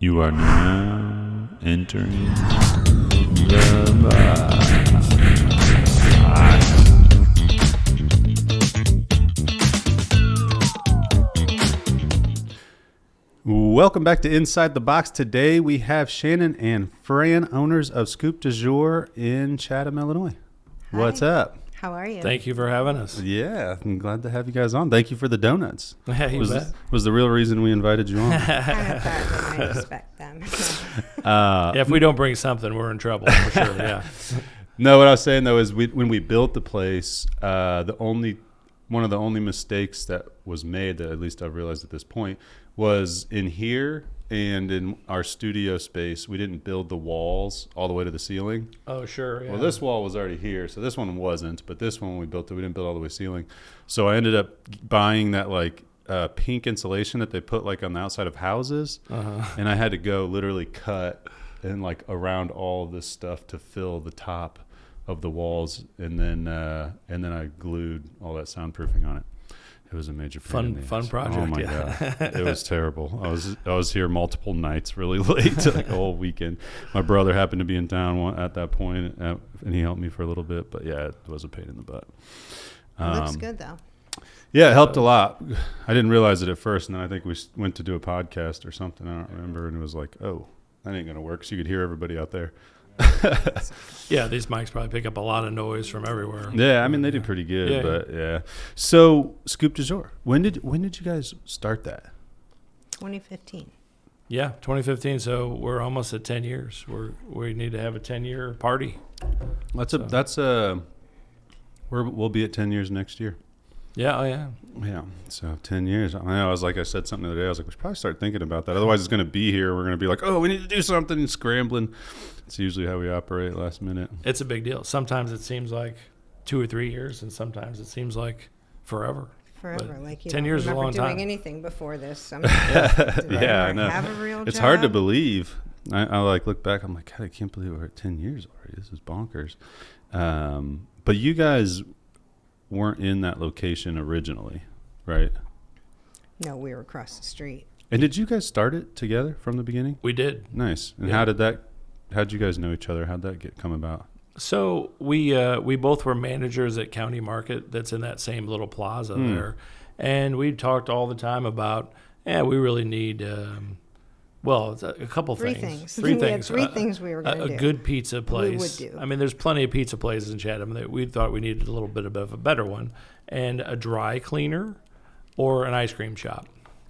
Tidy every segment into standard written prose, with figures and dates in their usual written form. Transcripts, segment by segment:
You are now entering the box. Welcome back to Inside the Box. Today we have Shannon and Fran, owners of Scoop Du Jour in Chatham, Illinois. Hi. What's up? How are you? Thank you for having us. Yeah, I'm glad to have you guys on. Thank you for the donuts. Yeah, you bet. Was the real reason we invited you on. I thought I respect them. Yeah, if we don't bring something, we're in trouble for sure. Yeah. No, what I was saying though is when we built the place, one of the only mistakes that was made, that at least I've realized at this point, was in here and in our studio space, we didn't build the walls all the way to the ceiling. Oh, sure. Yeah. Well, this wall was already here, so this one wasn't. But this one, when we built it, we didn't build all the way ceiling. So I ended up buying that pink insulation that they put like on the outside of houses, and I had to go literally cut and like around all of this stuff to fill the top of the walls, and then I glued all that soundproofing on it. It was a major fun project. Oh my god, it was terrible. I was here multiple nights, really late, like a whole weekend. My brother happened to be in town at that point, and he helped me for a little bit. But yeah, it was a pain in the butt. Looks good though. Yeah, it helped a lot. I didn't realize it at first, and then I think we went to do a podcast or something. I don't remember, and it was like, oh, that ain't gonna work. So you could hear everybody out there. Yeah, these mics probably pick up a lot of noise from everywhere. Yeah, I mean they do pretty good, Yeah. but yeah. So Scoop Du Jour, when did you guys start that? 2015. Yeah, 2015. So we're almost at 10 years. We need to have a 10-year party. We'll be at 10 years next year. Yeah, oh yeah. Yeah, so 10 years. I know. I said something the other day. I was like, we should probably start thinking about that. Otherwise, it's going to be here. We're going to be like, oh, we need to do something, and scrambling. It's usually how we operate last minute. It's a big deal. Sometimes it seems like 2 or 3 years, and sometimes it seems like forever. Forever, But like you 10 don't years is a remember long doing time. anything before this. Yeah, I know. Have a real It's job. hard to believe. I like look back. I'm like, God, I can't believe we're at 10 years already. This is bonkers. But you guys weren't in that location originally, right? No, we were across the street. And did you guys start it together from the beginning? We did. Nice. And Yeah. how'd you guys know each other? How'd that come about? So we both were managers at County Market that's in that same little plaza there. And we talked all the time about, we really need, a couple Three things. things. Three We had things. three things we were going to do. A good pizza place. We would do. I mean, there's plenty of pizza places in Chatham that we thought we needed a little bit of a better one. And a dry cleaner or an ice cream shop.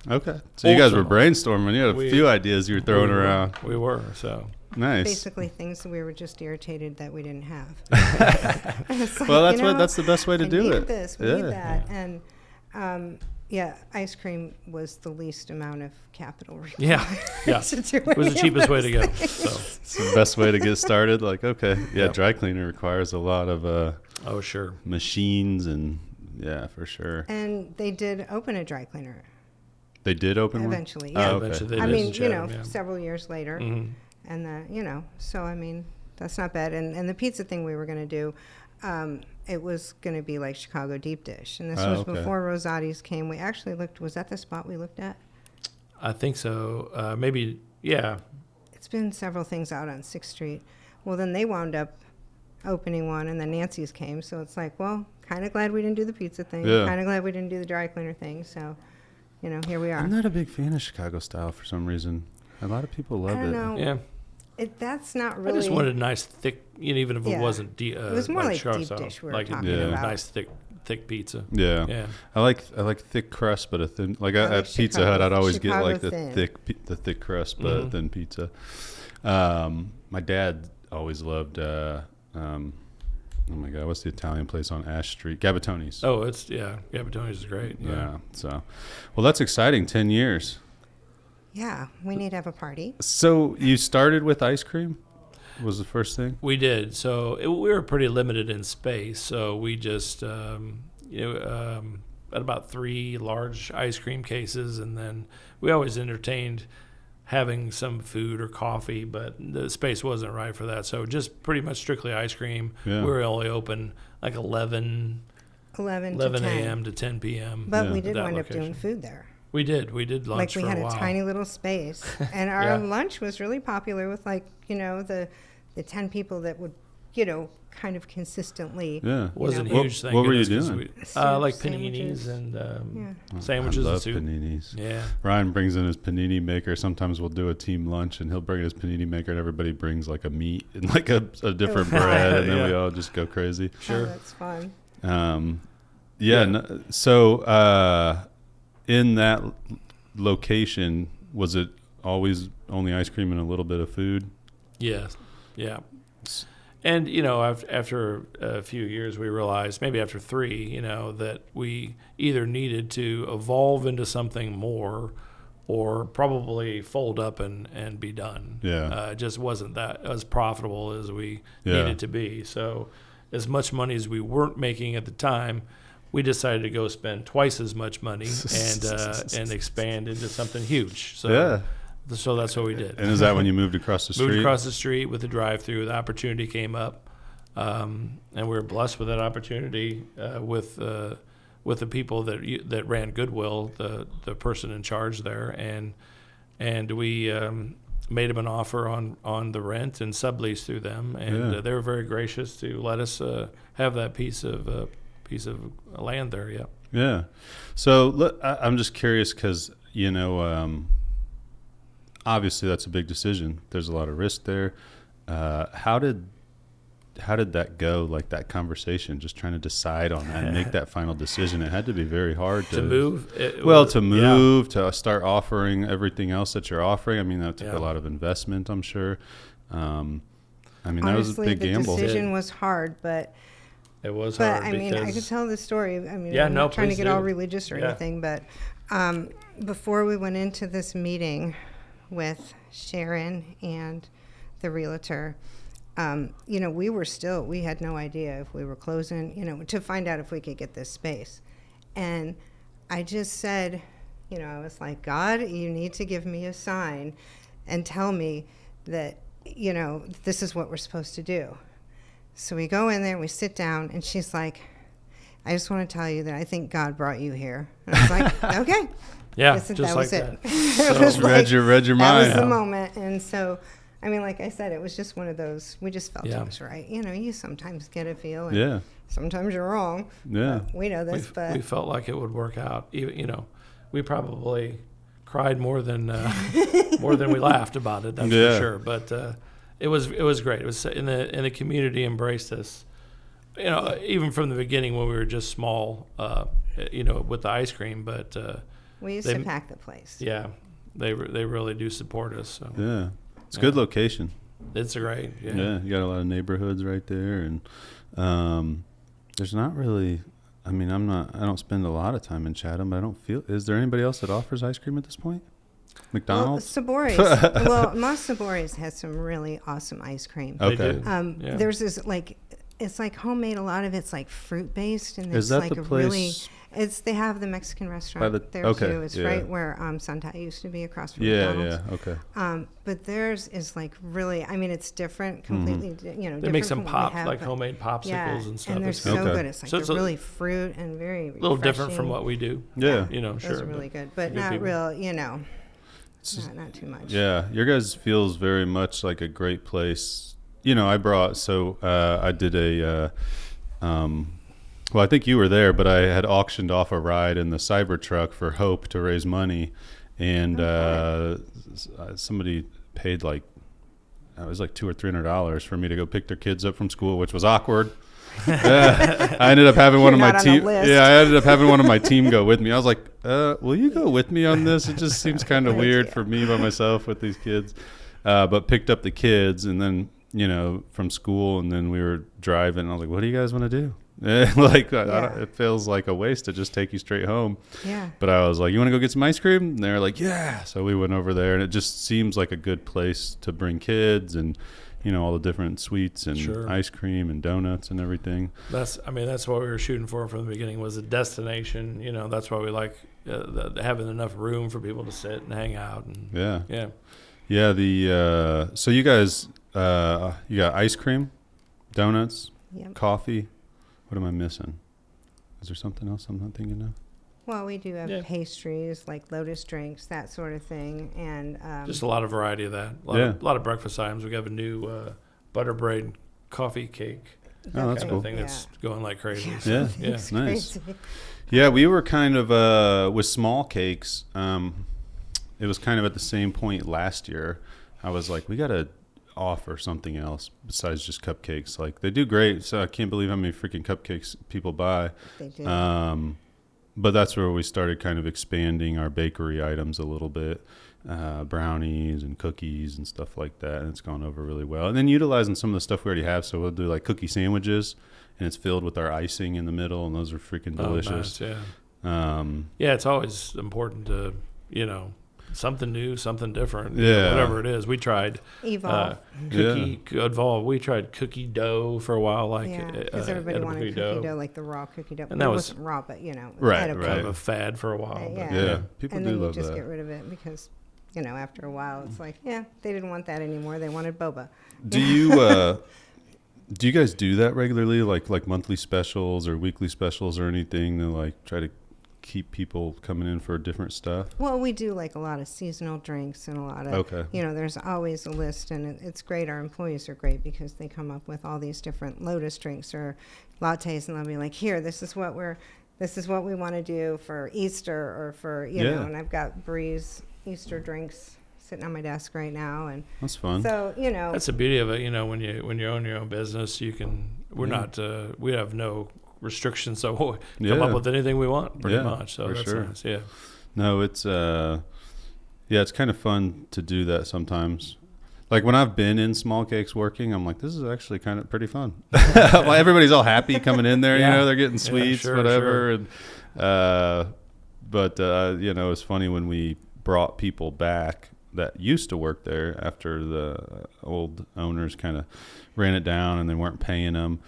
Okay. So you guys were Ultimately. brainstorming. You had a few ideas you were throwing around. We were, so. Nice. Basically, things that we were just irritated that we didn't have. Well, that's the best way to do need it. This, we need that, and ice cream was the least amount of capital required. Yeah. To do It was the any cheapest of way to go. those So. It's the best way to get started. Like, okay, yeah, Yep. dry cleaner requires a lot of Oh, sure. machines and yeah, for sure. And they did open a dry cleaner They did open eventually. one? Yeah, Oh, okay. Eventually they I did mean, in Chatham, yeah. several years later, Mhm. and so I mean, that's not bad. And the pizza thing we were going to do, it was going to be like Chicago deep dish, and this Oh, was okay. before Rosati's came. We actually looked. Was that the spot we looked at? I think so. Maybe, yeah. It's been several things out on 6th Street. Well, then they wound up opening one, and then Nancy's came. So it's like, well, kind of glad we didn't do the pizza thing. Yeah. Kind of glad we didn't do the dry cleaner thing. So, here we are. I'm not a big fan of Chicago style for some reason. A lot of people love I don't it. know. Yeah. That's not really. I just wanted a nice thick, even if it Yeah. wasn't It was more like Chicago deep style, dish we were like talking Yeah. about. nice thick pizza. Yeah. Yeah. I like thick crust, but a thin. Like I like at Pizza Chicago- Hut, I'd always get Chicago like the thin. thick crust, but Mhm. thin pizza. My dad always loved. Oh my God, what's the Italian place on Ash Street? Gabatoni's. Oh, Gabatoni's is great. Yeah. So, well, that's exciting. 10 years. Yeah, we need to have a party. So you started with ice cream? Was the first thing? We did. So we were pretty limited in space. So we just, had about 3 large ice cream cases, and then we always entertained having some food or coffee, but the space wasn't right for that. So just pretty much strictly ice cream. Yeah. We were only open like 11 11 to 10. a.m. to 10 p.m. But Yeah. we did That wind up doing location. food there. We did lunch Like we for had a a while. tiny little space, and our Yeah. lunch was really popular with like, the 10 people that would, kind of consistently. Yeah. Wasn't a What- huge thing. what were in you this 'cause doing? Soup, like sandwiches. paninis and Yeah. sandwiches I and love soup. paninis. Yeah. Ryan brings in his panini maker. Sometimes we'll do a team lunch, and he'll bring his panini maker, and everybody brings like a meat and like a different bread, and then we Yeah. all just go crazy. Sure. Oh, that's fun. Yeah. Yeah. So in that location, was it always only ice cream and a little bit of food? Yes. Yeah. And, after a few years, we realized, maybe after 3, that we either needed to evolve into something more or probably fold up and be done. Yeah. It just wasn't that as profitable as we Yeah. needed to be. So as much money as we weren't making at the time, we decided to go spend twice as much money and expand into something huge. So, Yeah. So that's what we did. And is that when you moved across the street? Moved across the street with the drive-through. The opportunity came up, and we were blessed with that opportunity with the people that ran Goodwill, the person in charge there, and we made them an offer on the rent and sublease through them, and they were very gracious to let us have that piece of land there. Yeah. Yeah. So I'm just curious because, obviously that's a big decision. There's a lot of risk there. How did that go, like that conversation, just trying to decide on that and make that final decision? It had to be very hard To move? To start offering everything else that you're offering. I mean, that took Yeah. a lot of investment, I'm sure. That was a Honestly, big gamble. the decision was hard, but It was But hard I mean, I because could tell the story. I mean, Yeah, I'm no, not trying to please get do. all religious or Yeah. anything, but before we went into this meeting with Sharon and the realtor, we had no idea if we were closing, to find out if we could get this space. And I just said, I was like, God, you need to give me a sign and tell me that, this is what we're supposed to do. So we go in there, we sit down, and she's like, I just want to tell you that I think God brought you here. And I was like, okay. Yeah, Guess just that was like it. that. It So- was Read your that mind. was the moment. And so, I mean, like I said, it was just one of those, we just felt Yeah. it was right. You sometimes get a feel, and Yeah. sometimes you're wrong. Yeah. We know this, but we felt like it would work out. We probably cried more than we laughed about it. That's Yeah. for sure. But it was great. It was in the community embraced us. Even from the beginning when we were just small, with the ice cream. But we used to pack the place. yeah, they really do support us. So Yeah. It's a good location. it's great. Yeah. Yeah, you got a lot of neighborhoods right there, and there's not really. I mean, I don't spend a lot of time in Chatham, but I don't feel. Is there anybody else that offers ice cream at this point? McDonald's. Well, Sabori's. Well, Mas Sabori's has some really awesome ice cream. They Okay. do. Yeah. There's this it's like homemade. A lot of it's like fruit based, and Is it's that like the a place? really. They have the Mexican restaurant there okay, too. It's yeah. right where Santa used to be across from Yeah. McDonald's. Yeah. Okay. But theirs is like really. I mean, it's different, completely. They Different make some from what we pop have, like but- homemade popsicles Yeah, and stuff. and they're It's so Okay. good. It's like So it's they're a really fruit and very a little different from refreshing. what we do. Yeah. Those Sure. are really but good, but good not people. real. Not too much. Yeah, your guys feels very much like a great place. I did a. Well, I think you were there, but I had auctioned off a ride in the Cybertruck for Hope to raise money, and somebody paid it was like $200 or $300 for me to go pick their kids up from school, which was awkward. I ended up having one of my not on the team. list. Yeah, I ended up having one of my team go with me. I was like, "Will you go with me on this? It just seems kind of weird for me by myself with these kids." But picked up the kids, and then from school, and then we were driving. And I was like, "What do you guys want to do?" It feels like a waste to just take you straight home. Yeah. But I was like, "You want to go get some ice cream?" And they were like, "Yeah." So we went over there, and it just seems like a good place to bring kids and all the different sweets and Sure. ice cream and donuts and everything. That's what we were shooting for from the beginning was a destination. That's why we like having enough room for people to sit and hang out. And Yeah. yeah. So you guys, you got ice cream, donuts, Yep. coffee. What am I missing? Is there something else I'm not thinking of? Well, we do have Yeah. pastries like lotus drinks, that sort of thing, and Just a lot of variety of that. A lot of breakfast items. We have a new butter braid coffee cake. Oh, that's kind cool. of thing that's going like crazy. Yeah, Yeah. it's nice. crazy. Yeah, we were kind of with small cakes. It was kind of at the same point last year. I was like, we got to offer something else besides just cupcakes. Like they do great, so I can't believe how many freaking cupcakes people buy. They do. But that's where we started kind of expanding our bakery items a little bit, brownies and cookies and stuff like that. And it's gone over really well. And then utilizing some of the stuff we already have. So we'll do like cookie sandwiches, and it's filled with our icing in the middle, and those are freaking delicious. Nice, yeah. Yeah, it's always important to, something new, something different. Whatever it is. We tried Evolve. Evolve. We tried cookie dough for a while, Because everybody wanted cookie dough, like the raw cookie dough. And that was wasn't raw, but right. kind of a fad for a while. Yeah, people and do then love you just that. get rid of it because, after a while, it's like, they didn't want that anymore. They wanted boba. Do you guys do that regularly, like monthly specials or weekly specials or anything to like try to keep people coming in for different stuff? Well, we do like a lot of seasonal drinks and a lot of, there's always a list, and it's great. Our employees are great because they come up with all these different lotus drinks or lattes, and they'll be like, here, this is what we want to do for Easter or for, know, and I've got Breeze Easter drinks sitting on my desk right now, and that's fun. So, that's the beauty of it. When you own your own business, we have no restrictions, so we come up with anything we want pretty much. So that's nice. Yeah. No, it's it's kind of fun to do that sometimes. Like when I've been in small cakes working, I'm like, this is actually kind of pretty fun. Well, everybody's all happy coming in there, they're getting sweets, whatever. Sure. And it's funny when we brought people back that used to work there after the old owners kind of ran it down and they weren't paying them.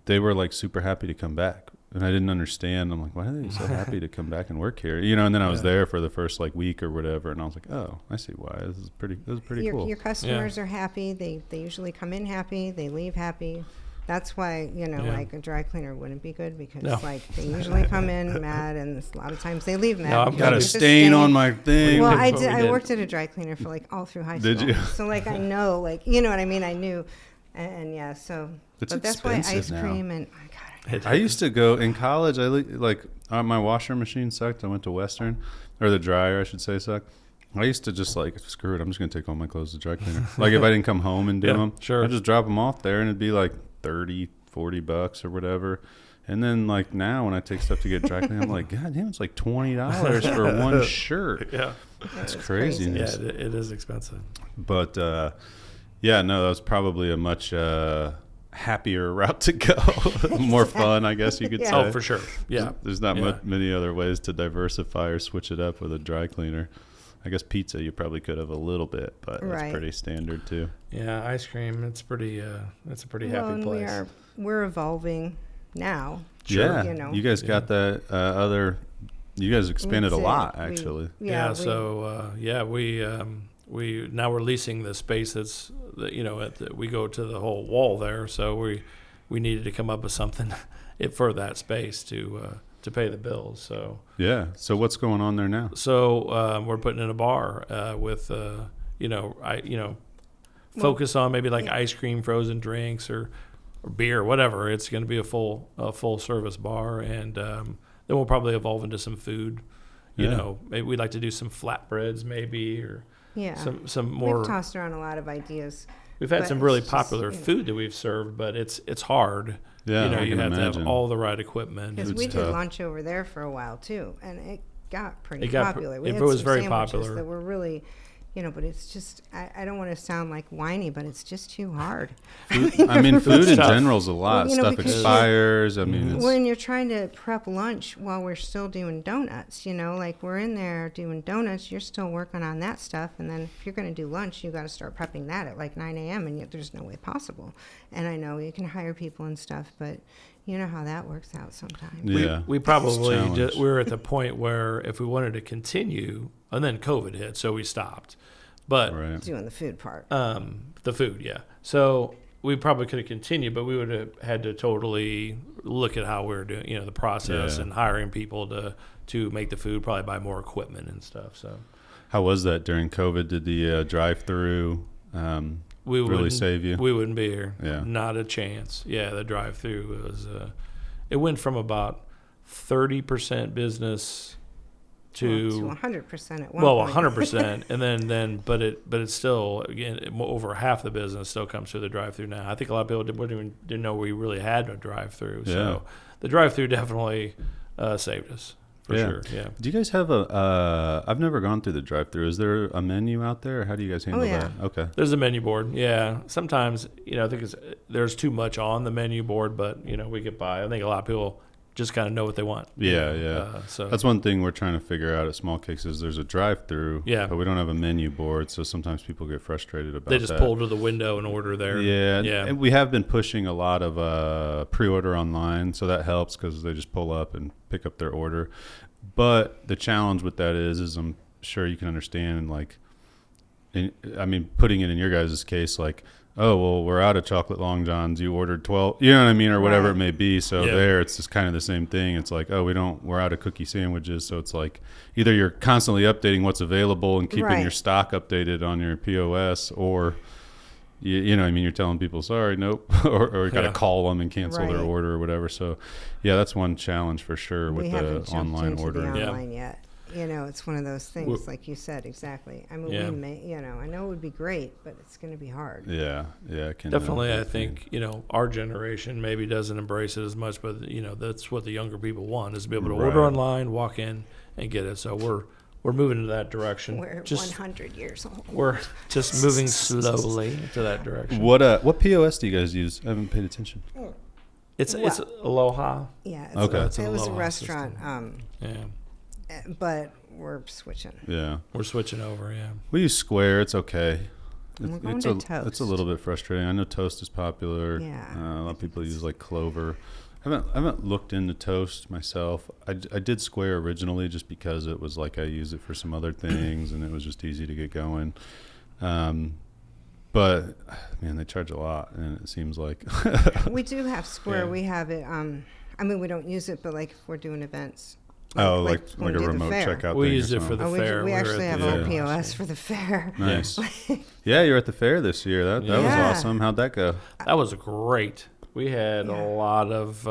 They were like super happy to come back, and I didn't understand. I'm like, why are they so happy to come back and work here? And then I was there for the first like week or whatever, and I was like, oh, I see why. This is pretty cool. Your customers are happy. They usually come in happy. They leave happy. That's why, like a dry cleaner wouldn't be good because like they usually come in mad, and a lot of times they leave mad. I've got a stain on my thing. Well, I worked at a dry cleaner for like all through high school. Did you? So like I know, like you know what I mean. I knew, and so. But that's why ice cream and I used to go in college. My washer machine sucked. I went to Western, or the dryer, I should say, sucked. I used to just like, screw it. I'm just gonna take all my clothes to dry cleaner. Like if I didn't come home and do them, sure. I just drop them off there, and it'd be like $30-$40 or whatever. And then like now when I take stuff to get dry cleaned, I'm like, God damn, it's like $20 for one shirt. Yeah, it's crazy. Yeah, it is expensive. But that was probably a much happier route to go. More fun, I guess you could say. Oh, for sure. Yeah, there's not many other ways to diversify or switch it up with a dry cleaner. I guess pizza you probably could have a little bit, but it's pretty standard too. Yeah, ice cream, it's pretty. It's a pretty happy place. We're evolving now. Sure. Yeah, you guys got that other. You guys expanded a lot, actually. We now we're leasing the space that's we go to the whole wall there, so we needed to come up with something for that space to pay the bills. So so what's going on there now? So we're putting in a bar with focus on maybe like ice cream, frozen drinks, or beer, whatever. It's going to be a full service bar, and then we'll probably evolve into some food. Maybe we'd like to do some flatbreads, maybe, or some more. We've tossed around a lot of ideas. We've had some really popular food that we've served, but it's hard. Yeah, you have to have all the right equipment. Because we did lunch over there for a while too, and it got pretty popular. It was very popular. That were really, but it's just I don't want to sound like whiny, but it's just too hard. Food in general is a lot. Stuff expires. When you're trying to prep lunch while we're still doing donuts, like we're in there doing donuts, you're still working on that stuff, and then if you're going to do lunch, you got to start prepping that at like 9 a.m. and yet there's no way possible. And I know you can hire people and stuff, but you know how that works out sometimes. Yeah, we probably we're at the point where if we wanted to continue, and then COVID hit, so we stopped. But doing the food part. The food, yeah. So we probably could have continued, but we would have had to totally look at how we were doing, the process and hiring people to make the food, probably buy more equipment and stuff. So, how was that during COVID? Did the drive-through really save you? We wouldn't be here. Yeah, not a chance. Yeah, the drive-through was. It went from about 30% business to 100% at one point. 100%, and then, but it's still, again, over half the business still comes through the drive-through now. I think a lot of people didn't know we really had a drive-through. Yeah. So the drive-through definitely saved us for sure. Yeah. Do you guys have I've never gone through the drive-through. Is there a menu out there? Or how do you guys handle that? Okay. There's a menu board. Yeah. Sometimes, I think there's too much on the menu board, but we get by. I think a lot of people just kind of know what they want. Yeah. So that's one thing we're trying to figure out at Small Cakes is there's a drive-through, but we don't have a menu board, so sometimes people get frustrated about that. They just pull to the window and order there. Yeah. And we have been pushing a lot of pre-order online, so that helps because they just pull up and pick up their order. But the challenge with that is I'm sure you can understand, putting it in your guys' case, oh, well, we're out of chocolate Long Johns. You ordered 12, you know what I mean, or whatever it may be. So there, it's just kind of the same thing. It's like, oh, we're out of cookie sandwiches. So it's like either you're constantly updating what's available and keeping your stock updated on your POS, or you're telling people, sorry, nope, or you got to call them and cancel their order or whatever. So that's one challenge for sure with the online ordering. We haven't jumped into the online yet. It's one of those things, like you said, exactly. I mean, we may, I know it would be great, but it's going to be hard. Yeah, definitely. I think our generation maybe doesn't embrace it as much, but that's what the younger people want, is to be able to order online, walk in, and get it. So we're moving in that direction. We're 100 years old. We're just moving slowly to that direction. What POS do you guys use? I haven't paid attention. It's Aloha. Yeah. It was a restaurant. But we're switching. Yeah. We're switching over, We use Square. It's okay. We're going to Toast. It's a little bit frustrating. I know Toast is popular. Yeah. A lot of people use Clover. I haven't looked into Toast myself. I did Square originally just because it was I use it for some other things and it was just easy to get going. But man, they charge a lot, and it seems like we do have Square. We have it. We don't use it, but if we're doing events. Like a remote checkout. We used it for the fair. We actually have our POS for the fair. Nice. Yeah, you're at the fair this year. That was awesome. How'd that go? That was great. We had a lot of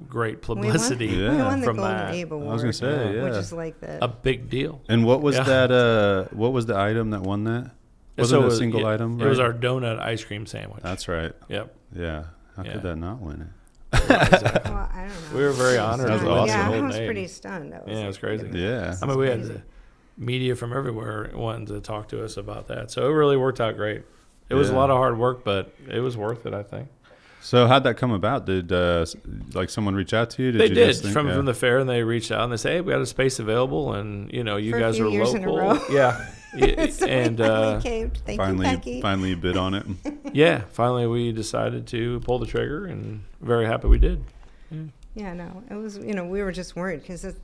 great publicity we won the from Golden that. Abe Award, I was going to say, which is a big deal. And what was that? What was the item that won that? Wasn't it a single item? Right? It was our donut ice cream sandwich. That's right. Yep. Yeah. How could that not win it? Well, I don't know. We were very honored. That was awesome. Yeah, I was pretty stunned. It was crazy. Yeah. We had the media from everywhere wanting to talk to us about that. So it really worked out great. It was a lot of hard work, but it was worth it, I think. So how'd that come about? Did someone reach out to you? They did from the fair, and they reached out and they say, "Hey, we got a space available, and you for guys are years local." In a row. Yeah, and finally you bid on it. Yeah, finally we decided to pull the trigger, and very happy we did. Yeah, no, it was, we were just worried because it's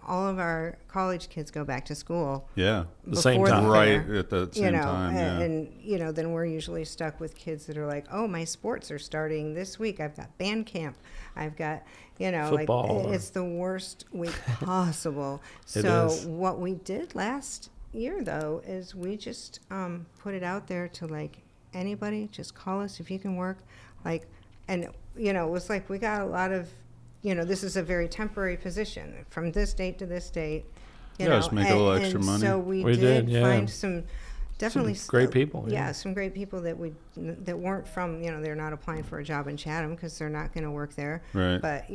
all of our college kids go back to school. Yeah. The same time. Right at the same time. Yeah. And then we're usually stuck with kids that are like, oh, my sports are starting this week. I've got band camp. I've got, football. It's the worst week possible. So what we did last year, though, is we just put it out there to anybody, just call us if you can work. And, it was we got a lot of, this is a very temporary position from this date to this date. Just make a little extra money. So we did find some great people. Yeah, some great people that weren't from, they're not applying for a job in Chatham because they're not going to work there. Right. But,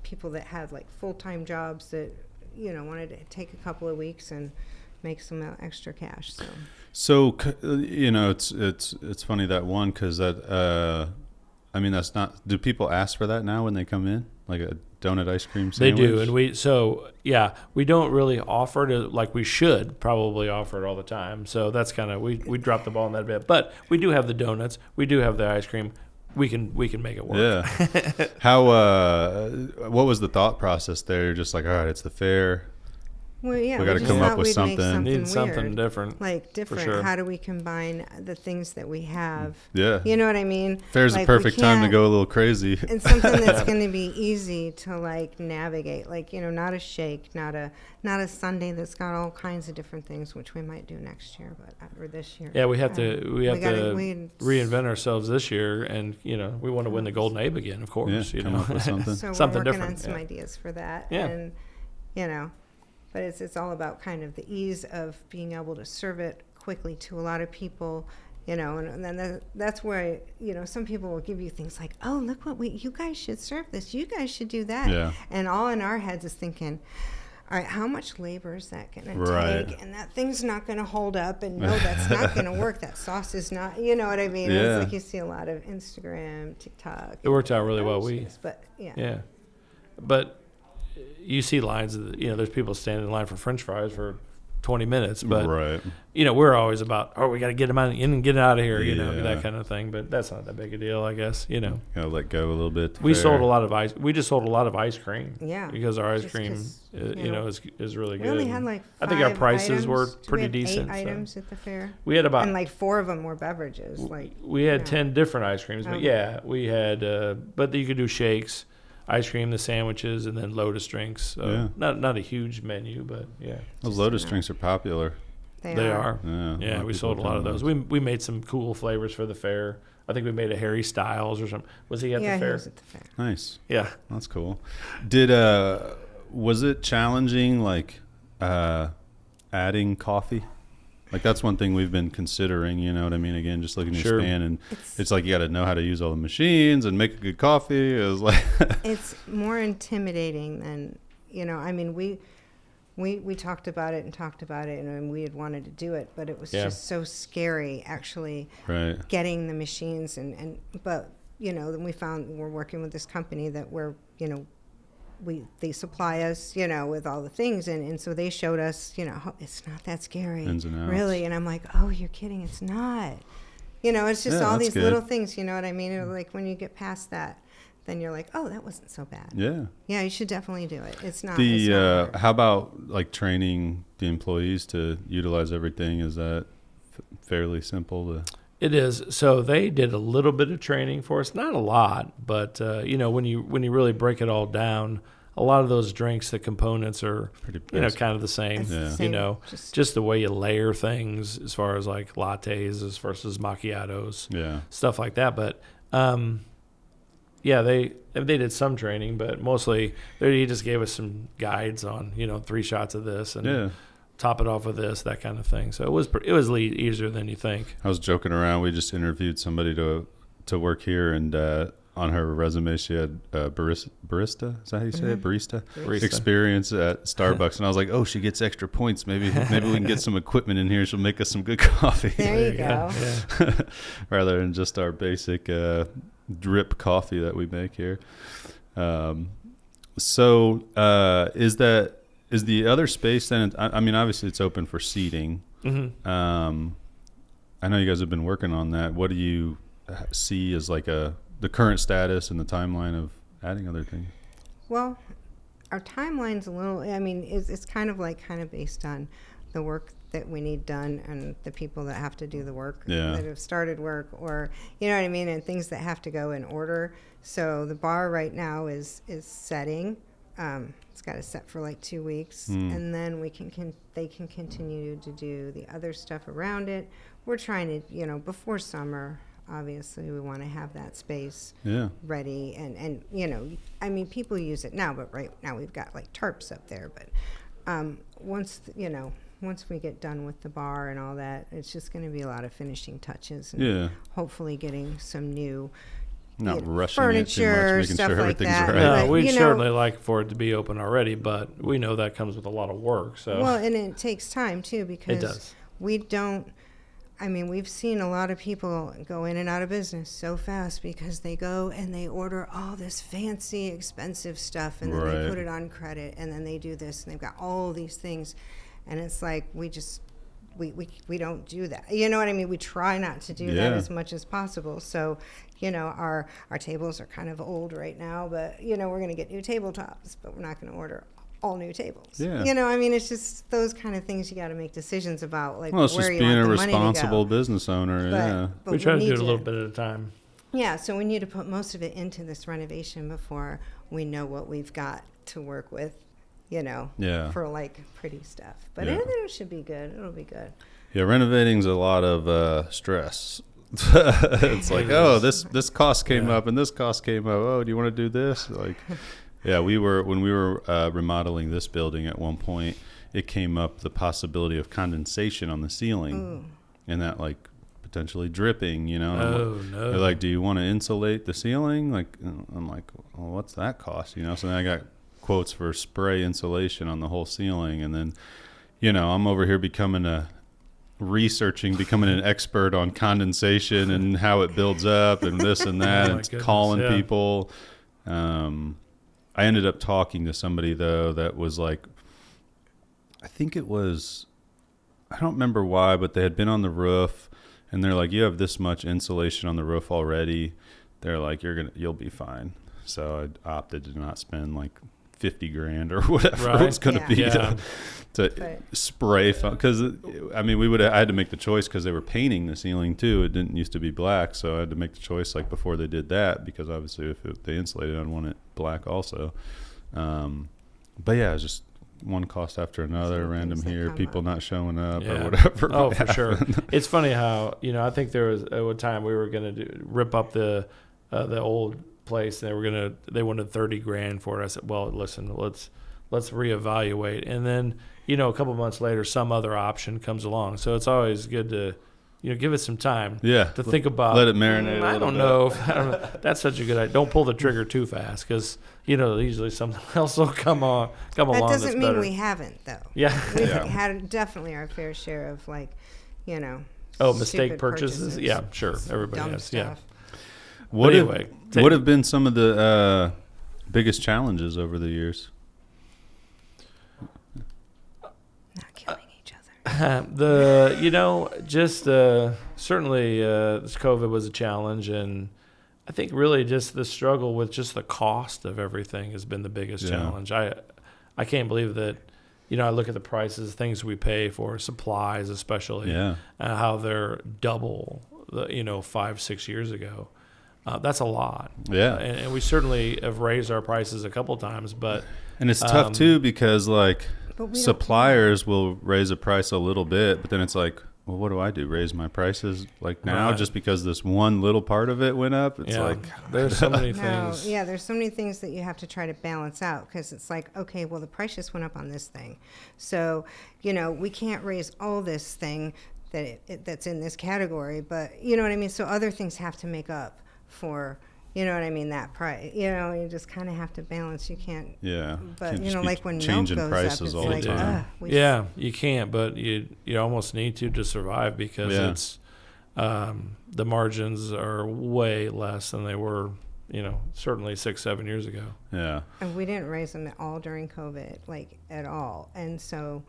people that had full-time jobs that, wanted to take a couple of weeks and make some extra cash. So it's funny that one because that, that's not. Do people ask for that now when they come in, like a donut ice cream sandwich? They do, and we don't really offer it like we should probably offer it all the time. So that's kind of we dropped the ball on that a bit. But we do have the donuts, we do have the ice cream. We can make it work. Yeah. How? What was the thought process there? You're just all right, it's the fair. Well, yeah, We gotta just come up thought with we'd make something. Need weird. something different. Like different. sure. How do we combine the things that we have? Yeah. You know what I mean? Fair's Like, the we perfect time to can't- go a little crazy. And something that's going to be easy to like navigate, like, you know, not a shake, not a sundae that's got all kinds of different things, which we might do next year, or this year. Yeah, we have to reinvent ourselves this year, and you know, we want to win the Golden Abe again, of course. Yeah, you come know, up with something. So Something we're working different, on some yeah. ideas for that, Yeah. and you know, but it's all about kind of the ease of being able to serve it quickly to a lot of people. You know, and then that's where, you know, some people will give you things like, oh, look what you guys should serve this. You guys should do that. Yeah. And all in our heads is thinking, all right, how much labor is that going to Right. take? And that thing's not going to hold up. And no, that's not going to work. That sauce is not, you know what I mean? Yeah. It's like you see a lot of Instagram, TikTok. It worked out really well. But yeah. Yeah, but you see lines of, you know, there's people standing in line for French fries for 20 minutes, but Right. you know, we're always about, oh, we got to get them in and get out of here, you know, Yeah. that kind of thing. But that's not that big a deal, I guess. You know, Gotta let go a little bit. we Fair. sold a lot of ice. We just sold a lot of ice cream. Yeah. Because our ice Just cream, 'cause, you know, is really We good. only had like I think our 5 prices items. were Did we pretty have decent. 8 so. items at the fair. We had about And like 4 of them were beverages. Like we had yeah. 10 different ice creams, but Okay. yeah, we had. But you could do shakes, ice cream, the sandwiches, and then Lotus drinks. So Yeah. not a huge menu, but yeah, Those Just Lotus enough. drinks are popular. they are. Yeah. Yeah, we sold a lot of those. We made some cool flavors for the fair. I think we made a Harry Styles or something. Was he at Yeah, the fair? he was at the fair. Nice. Yeah. That's cool. Did was it challenging, like adding coffee? Like that's one thing we've been considering, you know what I mean? Again, just looking to Sure. expand, and it's like you got to know how to use all the machines and make a good coffee. It was like It's more intimidating than, you know, I mean, we talked about it, and we had wanted to do it, but it was Yeah. just so scary actually right. getting the machines but, you know, then we found we're working with this company that we're, you know, they supply us, you know, with all the things, and so they showed us, you know, it's not that scary, Ins and outs. really, and I'm like, oh, you're kidding, it's not, you know, it's just Yeah, all that's these good. little things, you know what I mean? Or like when you get past that, then you're like, oh, that wasn't so bad. Yeah. You should definitely do it. It's not. The it's not hard. how about like training the employees to utilize everything? Is that fairly simple to? It is. So they did a little bit of training for us, not a lot, but you know, when you really break it all down, a lot of those drinks, the components are Pretty you know basic. kind of the same. It's the Yeah. You same, know, just the way you layer things as far as like lattes as versus macchiatos, Yeah. stuff like that. But yeah, they did some training, but mostly he just gave us some guides on, you know, 3 shots of this and Yeah. top it off with this, that kind of thing. So it was easier than you think. I was joking around. We just interviewed somebody to work here, and on her resume she had barista. Is that how you say it? Barista experience at Starbucks, and I was like, oh, she gets extra points. Maybe we can get some equipment in here. She'll make us some good coffee. There you go. Yeah. Rather than just our basic drip coffee that we make here. So is the other space then? I mean, obviously it's open for seating. Mm-hmm. I know you guys have been working on that. What do you see as like the current status and the timeline of adding other things? Well, our timeline's a little. I mean, it's kind of based on the work that we need done and the people that have to do the work, Yeah. that have started work, or you know what I mean, and things that have to go in order. So the bar right now is setting. It's got to set for like 2 weeks, and then they can continue to do the other stuff around it. We're trying to, you know, before summer, obviously we want to have that space Yeah. ready, and you know, I mean, people use it now, but right now we've got like tarps up there, but once we get done with the bar and all that, it's just going to be a lot of finishing touches and Yeah. hopefully getting some new Not you know, rushing it too much, furniture, making stuff sure like everything's that. right. No, But, we'd you know, certainly like for it to be open already, but we know that comes with a lot of work. So well, and it takes time too, because does. we don't. I mean, we've seen a lot of people go in and out of business so fast because they go and they order all this fancy, expensive stuff, and then Right. they put it on credit, and then they do this, and they've got all these things, and it's like we don't do that. You know what I mean? We try not to do that Yeah. as much as possible. So, you know, our tables are kind of old right now, but you know, we're going to get new tabletops, but we're not going to order all new tables. Yeah. You know, I mean, it's just those kind of things you got to make decisions about, like Well, it's where just you being want a the money to responsible go. business owner. Yeah. But We try to do need it a little bit at a time. Yeah, so we need to put most of it into this renovation before we know what we've got to work with, you know, Yeah. for like pretty stuff. But Yeah. I think it should be good. It'll be good. Yeah, renovating's a lot of stress. It's like, oh, this cost came up and this cost came up. Oh, do you want to do this? Like, yeah, when we were remodeling this building at one point, it came up the possibility of condensation on the ceiling, and that like potentially dripping. You know, and No. they're like, do you want to insulate the ceiling? Like, I'm like, well, what's that cost? You know, so then I got quotes for spray insulation on the whole ceiling, and then, you know, I'm over here becoming an expert on condensation and how it builds up and this and that, and calling people. I ended up talking to somebody though that was like, I think it was, I don't remember why, but they had been on the roof and they're like, you have this much insulation on the roof already. They're like, you'll be fine. So I opted to not spend like $50,000 or whatever it was going to be to spray, because I mean I had to make the choice because they were painting the ceiling too. It didn't used to be black, so I had to make the choice like before they did that, because obviously if they insulated, I'd want it black also. But yeah, it's just one cost after another, random here, people not showing up or whatever. Oh, for sure. It's funny how, you know, I think there was at one time we were going to rip up the old place, and they wanted $30,000 for it. I said, well, listen, let's reevaluate. And then, you know, a couple months later, some other option comes along. So it's always good to, you know, give it some time to think about. Let it marinate. I don't know. That's such a good idea. Don't pull the trigger too fast, because, you know, usually something else will come along. That doesn't mean better. We haven't, though. Yeah. We've had definitely our fair share of, like, you know, mistake purchases. Yeah, sure. Everybody has. Stuff. What have been some of the biggest challenges over the years? Not killing each other. Certainly this COVID was a challenge, and I think really just the struggle with just the cost of everything has been the biggest challenge. I can't believe that, you know, I look at the prices, things we pay for supplies, especially, how they're double, 5-6 years ago. That's a lot. Yeah. And we certainly have raised our prices a couple times, but. And it's tough too, because like suppliers will raise a price a little bit, but then it's like, well, what do I do? Raise my prices like now just because this one little part of it went up? It's like, there's so many things. Yeah, there's so many things that you have to try to balance out, because it's like, okay, well, the price just went up on this thing. So, you know, we can't raise all this thing that's in this category, but you know what I mean? So other things have to make up for, you know what I mean, that price. You know, you just kind of have to balance. You can't. Yeah. But can't you know, like when milk changing goes prices up, it's all like, the time. You can't, but you almost need to survive, because it's the margins are way less than they were, you know, certainly 6-7 years ago. Yeah. And we didn't raise them at all during COVID, like at all, and so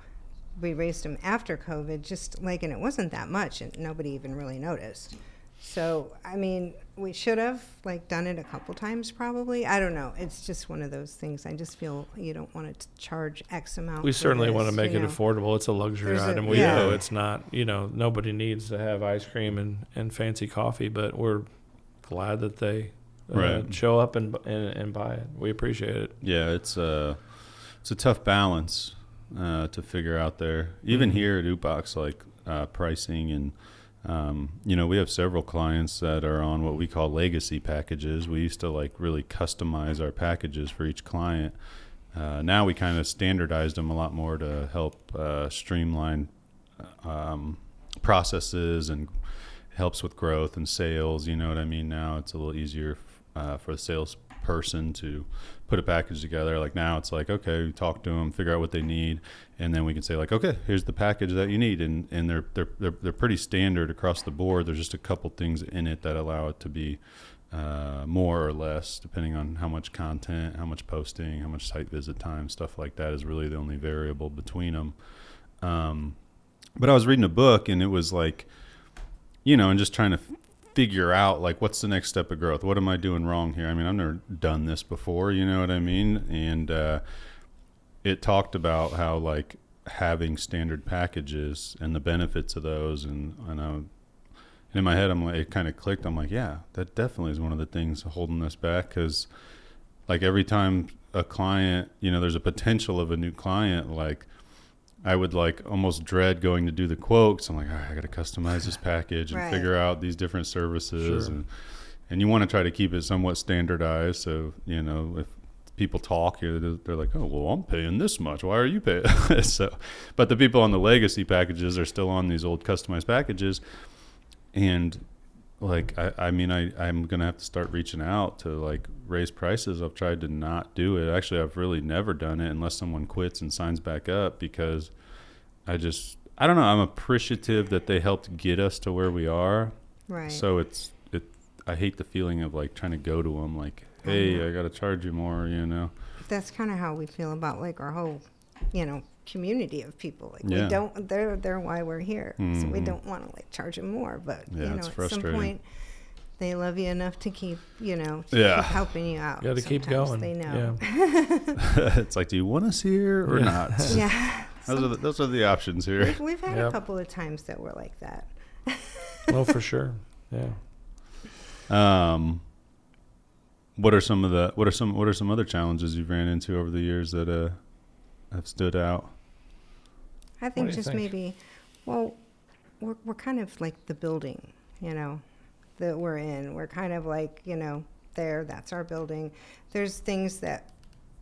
we raised them after COVID, just like, and it wasn't that much, and nobody even really noticed. So, I mean, we should have like done it a couple times probably. I don't know. It's just one of those things. I just feel you don't want to charge X amount. We certainly want to make it affordable. It's a luxury item. We know it's not, you know, nobody needs to have ice cream and fancy coffee, but we're glad that they show up and buy it. We appreciate it. Yeah, it's a tough balance to figure out there. Even here at Ubox, like pricing and you know, we have several clients that are on what we call legacy packages. We used to like really customize our packages for each client. Now we kind of standardized them a lot more to help streamline processes, and helps with growth and sales. You know what I mean? Now it's a little easier for the salesperson to put a package together. Like now it's like, okay, we talk to them, figure out what they need, and then we can say like, okay, here's the package that you need, and they're pretty standard across the board. There's just a couple things in it that allow it to be more or less, depending on how much content, how much posting, how much site visit time, stuff like that is really the only variable between them. But I was reading a book, and it was like, you know, and just trying to figure out like, what's the next step of growth? What am I doing wrong here? I mean, I've never done this before, you know what I mean? And it talked about how like having standard packages and the benefits of those, and in my head I'm like, it kind of clicked. I'm like, yeah, that definitely is one of the things holding us back, because like every time a client, there's a potential of a new client, like I would like almost dread going to do the quotes. I'm like, all right, I got to customize this package and figure out these different services, and you want to try to keep it somewhat standardized. So if people talk, they're like, oh, well, I'm paying this much. Why are you paying? So, but the people on the legacy packages are still on these old customized packages. And like, I'm going to have to start reaching out to like raise prices. I've tried to not do it. Actually, I've really never done it unless someone quits and signs back up, because I don't know. I'm appreciative that they helped get us to where we are. Right. So I hate the feeling of like trying to go to them like, hey, I got to charge you more, That's kind of how we feel about like our whole, community of people. Like we don't, they're why we're here. Mm-hmm. So we don't want to like charge them more, but at some point they love you enough to keep, keep helping you out. You got to keep going. They know. Yeah. It's like, do you want us here or not? Yeah. Those are the options here. We've had a couple of times that were like that. Oh, for sure. Yeah. What are some other challenges you've ran into over the years that have stood out? I think just maybe, we're kind of like the building, that we're in. We're kind of like, that's our building. There's things that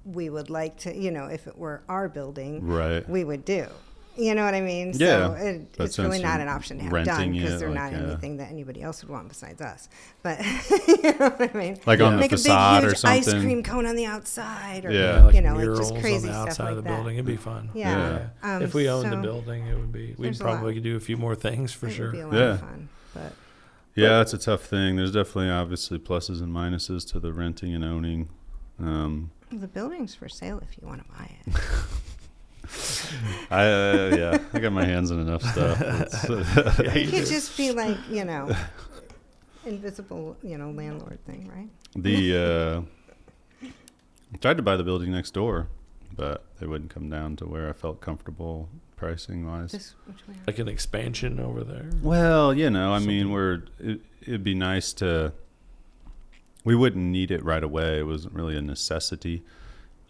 we would like to, if it were our building, we would do. You know what I mean? Yeah. So it's really not an option to have done, because they're not anything that anybody else would want besides us. But you know what I mean? Like on the make facade a big, or huge something. ice cream cone on the outside, or like just crazy on the outside stuff like of the that. building. It'd be fun. Yeah. If we owned the building, it would be. We'd probably do a few more things for sure. It would be a lot of fun. But that's a tough thing. There's definitely obviously pluses and minuses to the renting and owning. The building's for sale if you want to buy it. I got my hands in enough stuff. It could just be like, invisible, landlord thing, right? I tried to buy the building next door, but they wouldn't come down to where I felt comfortable pricing wise. Like an expansion over there? Well, I mean, it'd be nice to, we wouldn't need it right away. It wasn't really a necessity.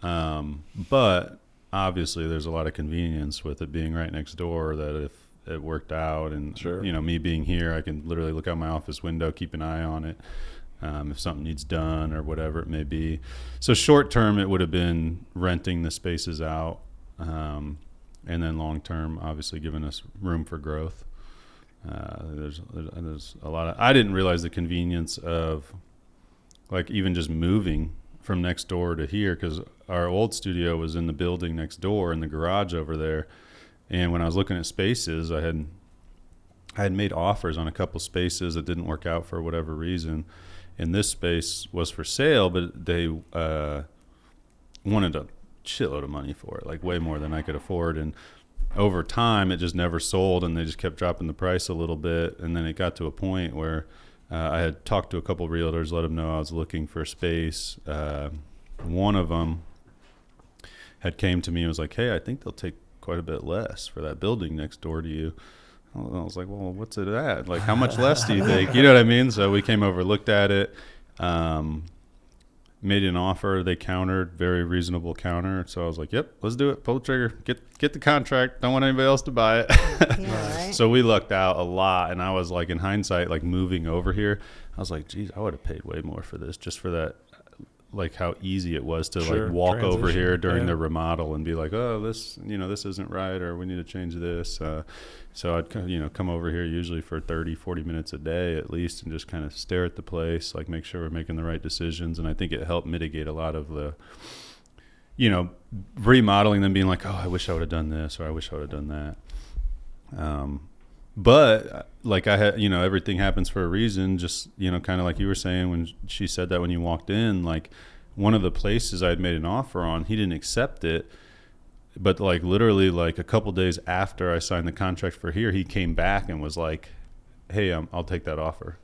But obviously there's a lot of convenience with it being right next door, that if it worked out and, me being here, I can literally look out my office window, keep an eye on it. If something needs done or whatever it may be. So short term, it would have been renting the spaces out. And then long term, obviously giving us room for growth. There's a lot of, I didn't realize the convenience of like even just moving from next door to here, because our old studio was in the building next door in the garage over there. And when I was looking at spaces, I had made offers on a couple spaces that didn't work out for whatever reason. And this space was for sale, but they wanted a shitload of money for it, like way more than I could afford. And over time, it just never sold, and they just kept dropping the price a little bit. And then it got to a point where I had talked to a couple realtors, let them know I was looking for space. One of them had came to me and was like, hey, I think they'll take quite a bit less for that building next door to you. I was like, well, what's it at? Like, how much less do you think? You know what I mean? So we came over, looked at it, made an offer. They countered, very reasonable counter. So I was like, yep, let's do it. Pull the trigger. Get the contract. Don't want anybody else to buy it. Yeah, right? So we lucked out a lot. And I was like, in hindsight, like moving over here, I was like, geez, I would have paid way more for this, just for that, like how easy it was to like walk over here during the remodel and be like, oh, this isn't right, or we need to change this. So I'd come over here usually for 30-40 minutes a day at least, and just kind of stare at the place, like make sure we're making the right decisions. And I think it helped mitigate a lot of the remodeling, them being like, oh, I wish I would have done this, or I wish I would have done that. But like I had, everything happens for a reason. Just, kind of like you were saying when she said that when you walked in, like one of the places I had made an offer on, he didn't accept it. But like literally like a couple days after I signed the contract for here, he came back and was like, hey, I'll take that offer.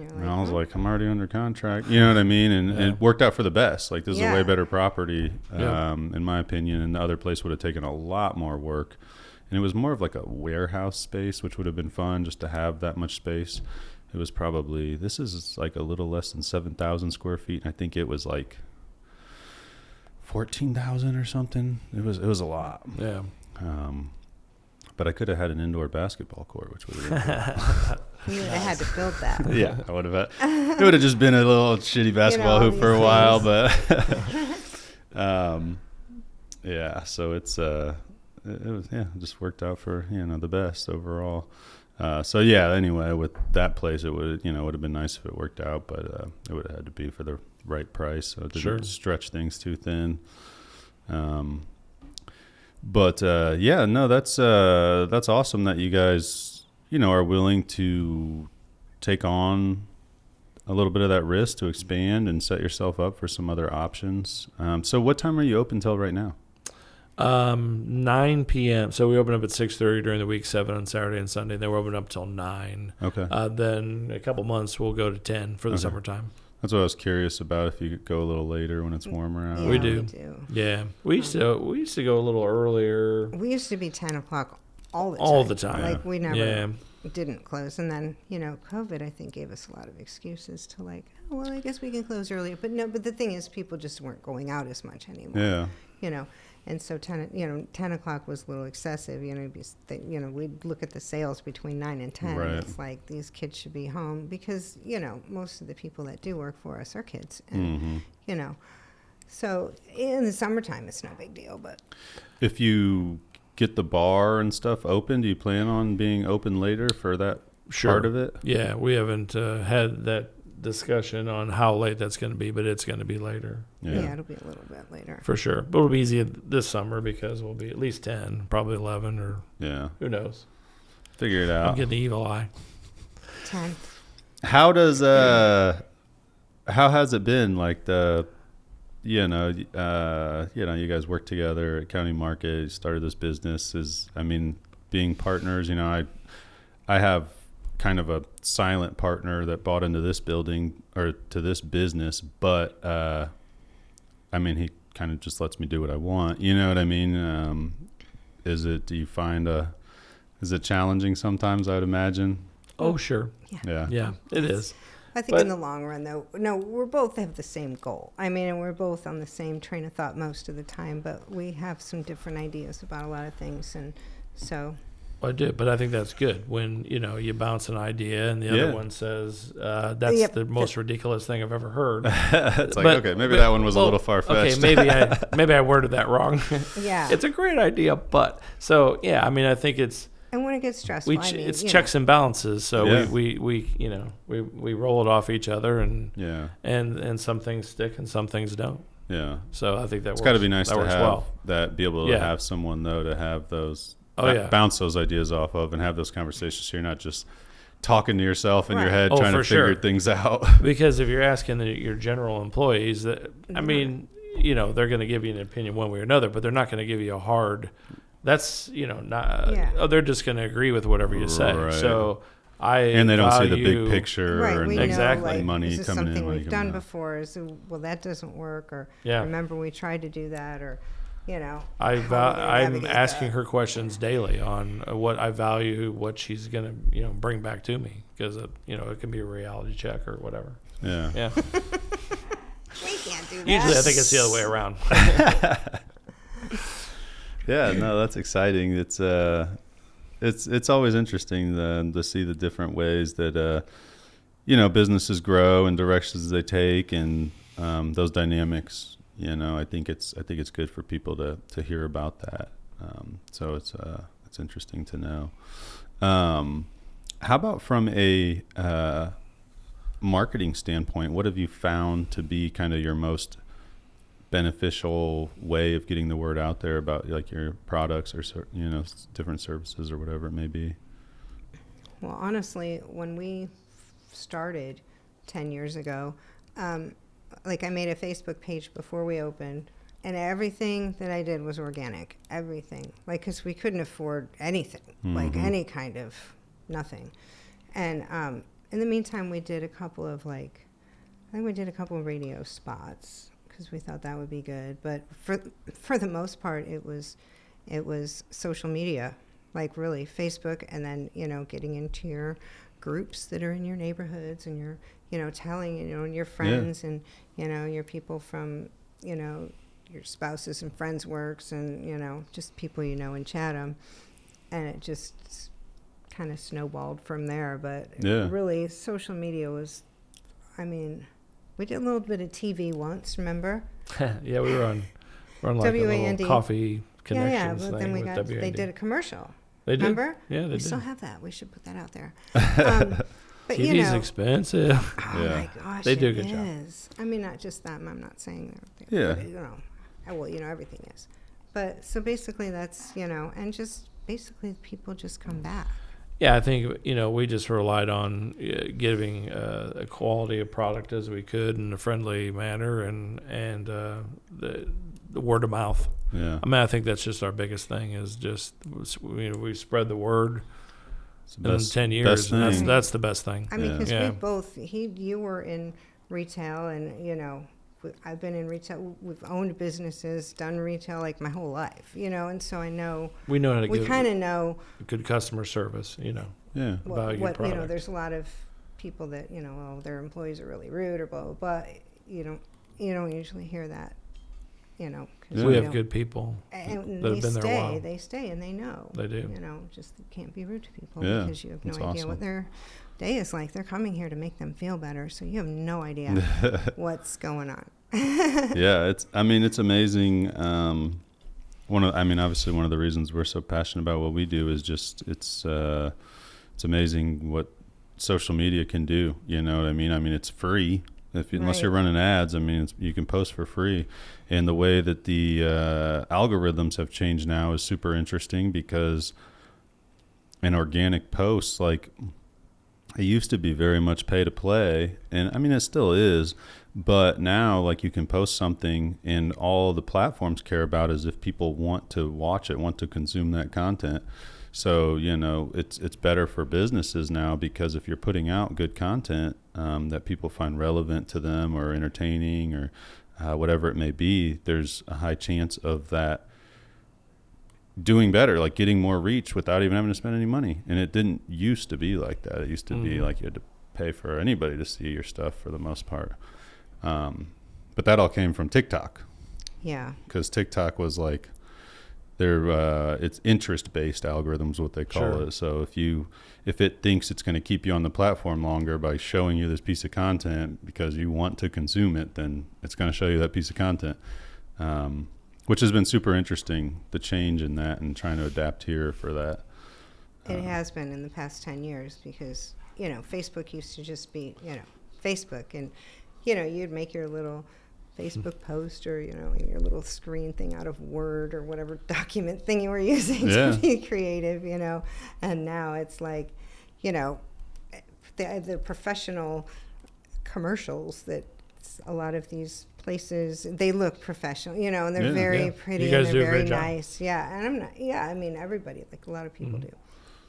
And you're And I was "Oh." like, I'm already under contract. You know what I mean? And it worked out for the best. Like, this is a way better property, in my opinion. And the other place would have taken a lot more work. And it was more of like a warehouse space, which would have been fun just to have that much space. It was probably, this is like a little less than 7,000 square feet. And I think it was like 14,000 or something. It was a lot. Yeah. But I could have had an indoor basketball court, which would have been cool. You would have had to build that. Yeah, I would have. It would have just been a little shitty basketball hoop for a while, but yeah. So it was it just worked out for the best overall. So yeah. Anyway, with that place, it would would have been nice if it worked out, but it would have had to be for the right price, so it didn't stretch things too thin. But yeah, no, that's awesome that you guys are willing to take on a little bit of that risk to expand and set yourself up for some other options. So what time are you open till right now? 9 p.m. So we open up at 6:30 during the week, 7 on Saturday and Sunday. Then we're open up till 9. Okay. Then a couple months we'll go to 10 for the summertime. That's what I was curious about, if you could go a little later when it's warmer out. Yeah, we do. Yeah. We used to go a little earlier. We used to be 10 o'clock all the time. All the time. Like, we never didn't close. And then, COVID, I think, gave us a lot of excuses to like, oh, well, I guess we can close earlier. But no, but the thing is, people just weren't going out as much anymore. Yeah. And so 10 o'clock was a little excessive. We'd look at the sales between 9 and 10. Right. And it's like, these kids should be home because, most of the people that do work for us are kids. And, so in the summertime, it's no big deal. But if you get the bar and stuff open, do you plan on being open later for that part of it? Yeah, we haven't had that discussion on how late that's going to be, but it's going to be later. Yeah, it'll be a little bit later. For sure. But it'll be easy this summer because we'll be at least 10, probably 11, or who knows. Figure it out. I'm getting the evil eye. 10. How does how has it been, like, you guys work together at County Market, started this business, being partners, I have kind of a silent partner that bought into this building or to this business, but he kind of just lets me do what I want. You know what I mean? Do you find is it challenging sometimes, I would imagine? Oh, sure. Yeah, it is. I think in the long run, though, no, we're both have the same goal. And we're both on the same train of thought most of the time, but we have some different ideas about a lot of things. And so... I do, but I think that's good when you bounce an idea and the other one says that's the most ridiculous thing I've ever heard. It's like, okay, maybe that one was a little far-fetched. Okay, maybe I worded that wrong. Yeah, it's a great idea, but so I think it's and when it gets stressful, it's checks and balances. So we roll it off each other, and some things stick and some things don't. Yeah. So I think that it's got to be nice to have well. that, be able to have someone though to have those. Bounce those ideas off of and have those conversations so you're not just talking to yourself in your head trying to figure things out. Because if you're asking your general employees, they're going to give you an opinion one way or another, but they're not going to give you a hard, they're just going to agree with whatever you say. Right. So and they don't see the big picture. Right, and we exactly. know, money this is coming something in, money we've coming done out. before. So, well, that doesn't work, or remember we tried to do that, or I'm asking her questions daily on what I value, what she's gonna bring back to me, because it can be a reality check or whatever. Yeah. We can't do that. Usually I think it's the other way around. Yeah, no, that's exciting. It's always interesting to see the different ways that businesses grow and directions they take, and those dynamics. I think it's good for people to hear about that. So it's interesting to know. How about from a marketing standpoint? What have you found to be kind of your most beneficial way of getting the word out there about like your products or different services or whatever it may be? Well, honestly, when we started 10 years ago. I made a Facebook page before we opened, and everything that I did was organic. Everything. Because we couldn't afford anything, any kind of nothing. And in the meantime, we did a couple of I think we did a couple of radio spots because we thought that would be good. But for the most part, it was social media, like really Facebook, and then getting into your groups that are in your neighborhoods, and you're telling and your friends and your people from your spouses and friends' works, and just people in Chatham, and it just kind of snowballed from there. But really, social media was, we did a little bit of TV once, remember? Yeah, we're on like a little coffee connections but thing then with they did a commercial. They did? Remember? Yeah, they we did. still have that. We should put that out there. But TV's expensive. Oh my gosh, they do a it good job. is. Not just them. I'm not saying that. Everything is. But so basically that's, and just basically people just come back. Yeah, I think, we just relied on giving a quality of product as we could in a friendly manner and the word of mouth. Yeah. I think that's just our biggest thing is just, we spread the word in 10 years. And that's the best thing. Because we both, you were in retail and, I've been in retail. We've owned businesses, done retail like my whole life, and so I know. We know how to We kind of know good customer service, Yeah. About your product. There's a lot of people that their employees are really rude or blah blah blah. You don't usually hear that, Cause we have good people and that have been there a while. They stay and they know. They do. Just you can't be rude to people because you have no idea what their day is like. They're coming here to make them feel better, so you have no idea what's going on. Yeah, it's amazing. Obviously one of the reasons we're so passionate about what we do is just it's amazing what social media can do. You know what I mean? It's free. Unless you're running ads, you can post for free. And the way that the algorithms have changed now is super interesting because an organic post, like, it used to be very much pay to play, and it still is, but now, like, you can post something and all the platforms care about is if people want to watch it, want to consume that content. So, it's better for businesses now because if you're putting out good content that people find relevant to them or entertaining or whatever it may be, there's a high chance of that doing better, like getting more reach without even having to spend any money. And it didn't used to be like that. It used to be like you had to pay for anybody to see your stuff for the most part. But that all came from TikTok. Yeah. Because TikTok was like, it's interest-based algorithms, what they call it. So if it thinks it's going to keep you on the platform longer by showing you this piece of content because you want to consume it, then it's going to show you that piece of content, which has been super interesting, the change in that and trying to adapt here for that. It has been in the past 10 years because, Facebook used to just be, Facebook, and, you'd make your little Facebook post or, your little screen thing out of Word or whatever document thing you were using to be creative, and now it's like, the professional commercials that a lot of these places, they look professional, and they're very pretty and they're very nice. Yeah. And I'm not, everybody, like a lot of people do,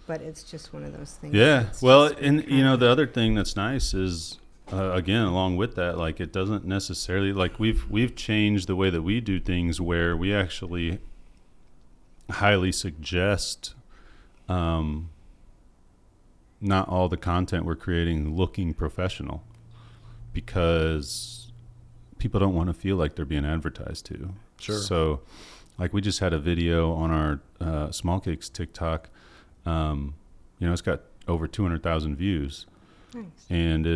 but it's just one of those things. Yeah. Well, and the other thing that's nice is, again, along with that, like, it doesn't necessarily, like, we've changed the way that we do things where we actually highly suggest not all the content we're creating looking professional because people don't want to feel like they're being advertised to. Sure. So, like, we just had a video on our Small Cakes TikTok. It's got over 200,000 views. Nice. And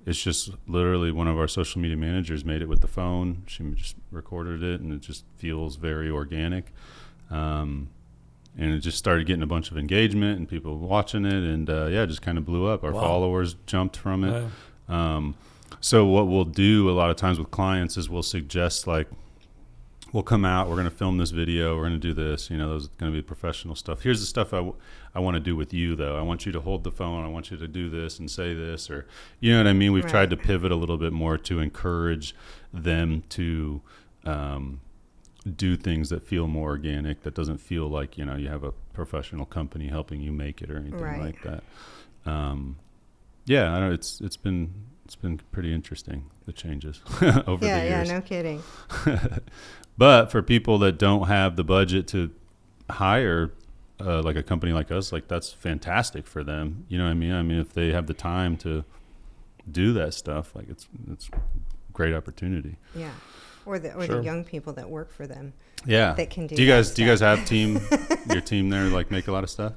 it's just literally one of our social media managers made it with the phone. She just recorded it, and it just feels very organic. And it just started getting a bunch of engagement and people watching it, and it just kind of blew up. Our followers jumped from it. Yeah. So what we'll do a lot of times with clients is we'll suggest, like, we'll come out, we're going to film this video, we're going to do this, those are going to be professional stuff. Here's the stuff I want to do with you, though. I want you to hold the phone, I want you to do this and say this, or, you know what I mean? We've tried to pivot a little bit more to encourage them to do things that feel more organic, that doesn't feel like, you have a professional company helping you make it or anything like that. Yeah, I know it's been pretty interesting, the changes over the years. Yeah, no kidding. But for people that don't have the budget to hire like a company like us, like that's fantastic for them. You know what I mean? I mean, if they have the time to do that stuff, like it's a great opportunity. Yeah. Or the young people that work for them. Yeah. That can do you guys that do you guys stuff. have your team there like make a lot of stuff?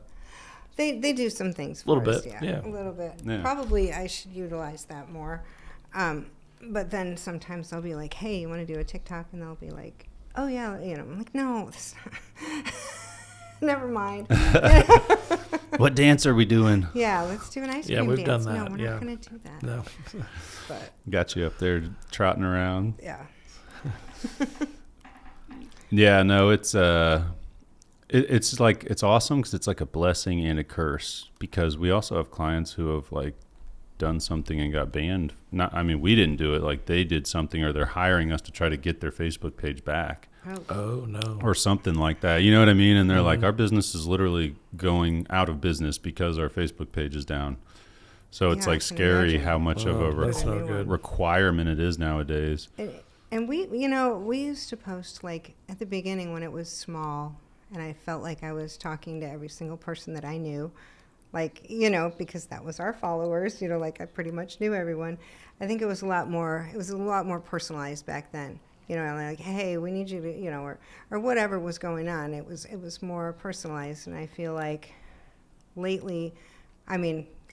They do some things for A little us, bit, a little bit. Yeah. Probably I should utilize that more. But then sometimes they'll be like, "Hey, you want to do a TikTok?" And they'll be like, "Oh yeah," I'm like, "No, this never mind." What dance are we doing? Yeah, let's do an ice cream Yeah, we've dance. done that. No, we're not going to do that. No. But Got you up there trotting around. yeah, Yeah, no, it's like it's awesome because it's like a blessing and a curse, because we also have clients who have like done something and got banned. We didn't do it, like they did something, or they're hiring us to try to get their Facebook page back Oh, no. or something like that. You know what I mean? And they're like, our business is literally going out of business because our Facebook page is down. So it's Yeah, I like can scary imagine. how much of a That's not good. requirement it is nowadays. and we used to post like at the beginning when it was small, and I felt like I was talking to every single person that I knew, like, because that was our followers, like I pretty much knew everyone. I think it was a lot more personalized back then, like, hey, we need you to, or whatever was going on. It was more personalized. And I feel like lately,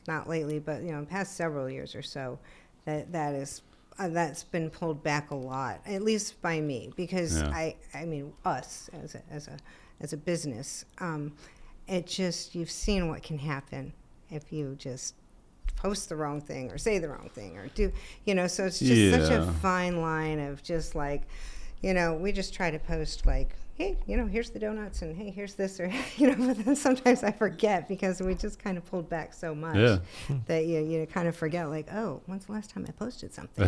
not lately, but, past several years or so, that's been pulled back a lot, at least by me, because us as a business, it just, you've seen what can happen if you just post the wrong thing or say the wrong thing or do, so it's just such a fine line of just like, we just try to post like, hey, here's the donuts, and hey, here's this, or, but then sometimes I forget because we just kind of pulled back so much that you kind of forget, like, oh, when's the last time I posted something?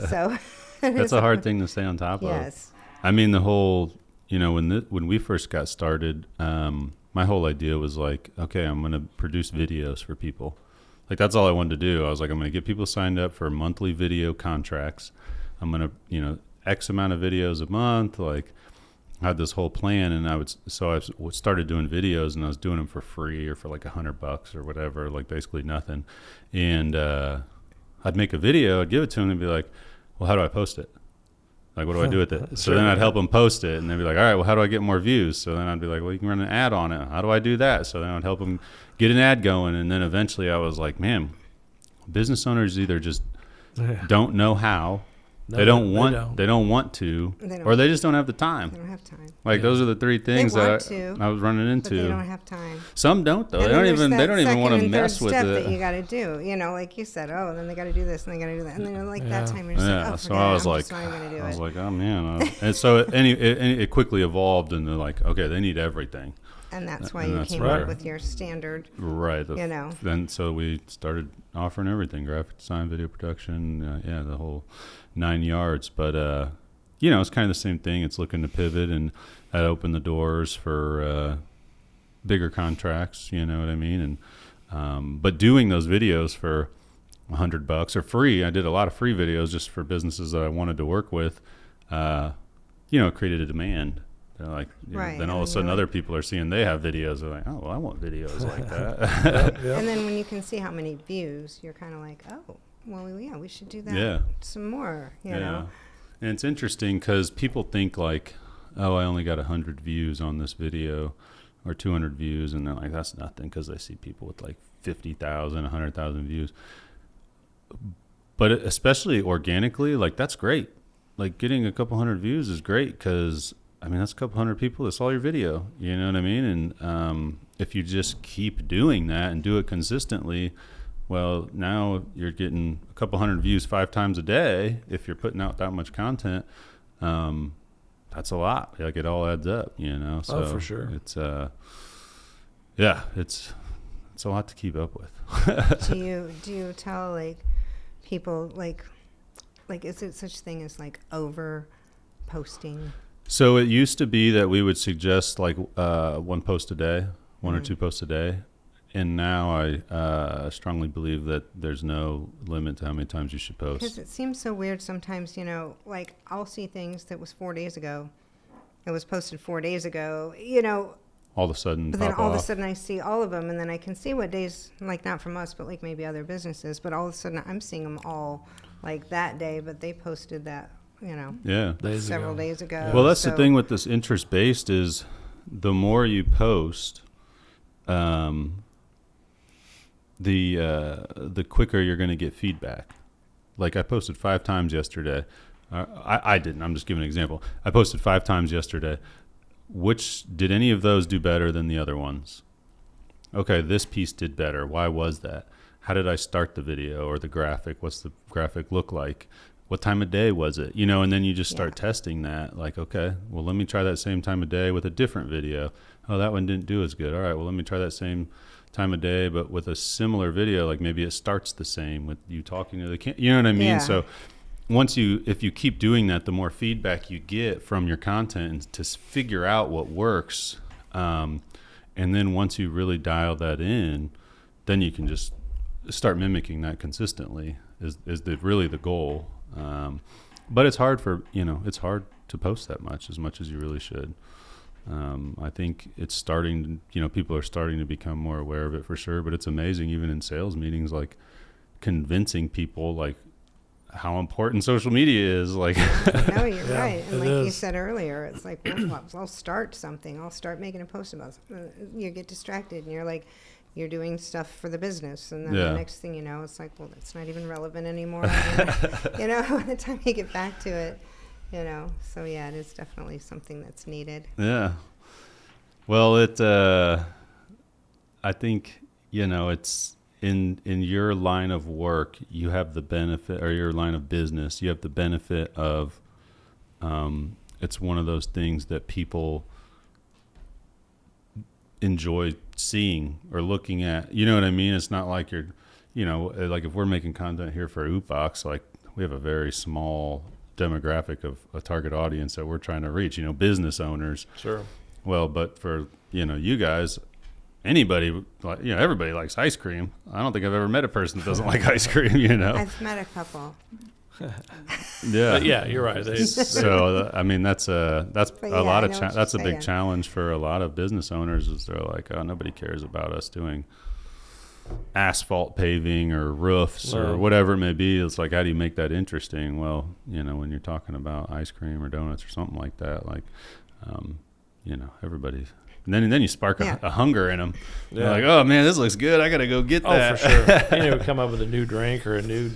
So that's a hard thing to stay on top of. Yes. The whole, when we first got started, my whole idea was like, okay, I'm going to produce videos for people. Like, that's all I wanted to do. I was like, I'm going to get people signed up for monthly video contracts. I'm going to, X amount of videos a month. Like, I had this whole plan, and I started doing videos, and I was doing them for free or for like $100 or whatever, like basically nothing. And I'd make a video, I'd give it to them, and be like, well, how do I post it? Like, what do I do with it? So then I'd help them post it, and they'd be like, all right, well, how do I get more views? So then I'd be like, well, you can run an ad on it. How do I do that? So then I'd help them get an ad going. And then eventually I was like, man, business owners either just don't know how, they don't want to, or they just don't have the time. They don't have time. Like, those are the three things that I was running into. But they don't have time. Some don't, though. And They then don't even want to mess with step it. that you got to do, like you said. Oh, then they got to do this, and they got to do that, and then like that time you're just Yeah, like, oh, so forget I it, was I'm like, just not even gonna do I was it. like, oh man, and so it quickly evolved, and they're like, okay, they need everything. And that's why and you that's came right. up with your standard. Right. Then so we started offering everything: graphic design, video production, the whole 9 yards. But it's kind of the same thing. It's looking to pivot, and that opened the doors for bigger contracts. You know what I mean? And but doing those videos for $100 or free, I did a lot of free videos just for businesses that I wanted to work with. It created a demand. They're like, Right. Then all of a sudden, other people are seeing they have videos. They're like, oh, well, I want videos like that. And then when you can see how many views, you're kind of like, oh, well, yeah, we should do that. Yeah. Some more. You know. And it's interesting because people think like, oh, I only got 100 views on this video, or 200 views, and they're like, that's nothing, because they see people with like 50,000, 100,000 views. But especially organically, like, that's great. Like, getting a couple hundred views is great, because that's a couple hundred people that saw your video. You know what I mean? And if you just keep doing that and do it consistently, well, now you're getting a couple hundred views 5 times a day. If you're putting out that much content, that's a lot. Like, it all adds up, So for sure. It's it's a lot to keep up with. Do you tell like people like is it such thing as like over posting? So it used to be that we would suggest like one post a day, one or two posts a day. And now I strongly believe that there's no limit to how many times you should post. Because it seems so weird sometimes, like I'll see things that was 4 days ago. It was posted 4 days ago, All of a sudden, but then pop all of a off. sudden I see all of them, and then I can see what days, like not from us, but like maybe other businesses, but all of a sudden I'm seeing them all like that day, but they posted that, Yeah. several days ago. Well, that's the So- thing with this interest-based is the more you post, the quicker you're going to get feedback. Like I posted 5 times yesterday. I didn't. I'm just giving an example. I posted 5 times yesterday. Which did any of those do better than the other ones? Okay, this piece did better. Why was that? How did I start the video or the graphic? What's the graphic look like? What time of day was it? And then you just start testing that. Like, okay, well, let me try that same time of day with a different video. Oh, that one didn't do as good. All right, well, let me try that same time of day, but with a similar video. Like maybe it starts the same with you talking to the camera. You know what I mean? Yeah. So if you keep doing that, the more feedback you get from your content to figure out what works. And then once you really dial that in, then you can just start mimicking that consistently is really the goal. But it's hard it's hard to post that much as you really should. I think it's starting, people are starting to become more aware of it for sure, but it's amazing even in sales meetings, like convincing people like how important social media is. Like, No, you're right. And it like you is. said earlier, it's like, well, I'll start something. I'll start making a post about something. You get distracted and you're like, you're doing stuff for the business. And then Yeah. the next thing you know, it's like, well, it's not even relevant anymore. By the time you get back to it, So yeah, it is definitely something that's needed. yeah. Well, I think, it's in your line of work, you have the benefit, or your line of business, you have the benefit of, it's one of those things that people enjoy seeing or looking at. You know what I mean? It's not like you're, like if we're making content here for Ootbox, like we have a very small demographic of a target audience that we're trying to reach, business owners. Sure. Well, but for, you guys, anybody, everybody likes ice cream. I don't think I've ever met a person that doesn't like ice cream, I've met a couple. Yeah. But yeah, you're right. So, I mean, that's a But yeah, lot I of, know what that's a you're big saying. challenge for a lot of business owners is they're like, oh, nobody cares about us doing asphalt paving or roofs or Right. whatever it may be. It's like, how do you make that interesting? Well, when you're talking about ice cream or donuts or something like that, like, everybody's, and then you spark a hunger in them. They're Yeah. like, oh man, this looks good. I got to go get that. Oh, for sure. Come up with a new drink or a new,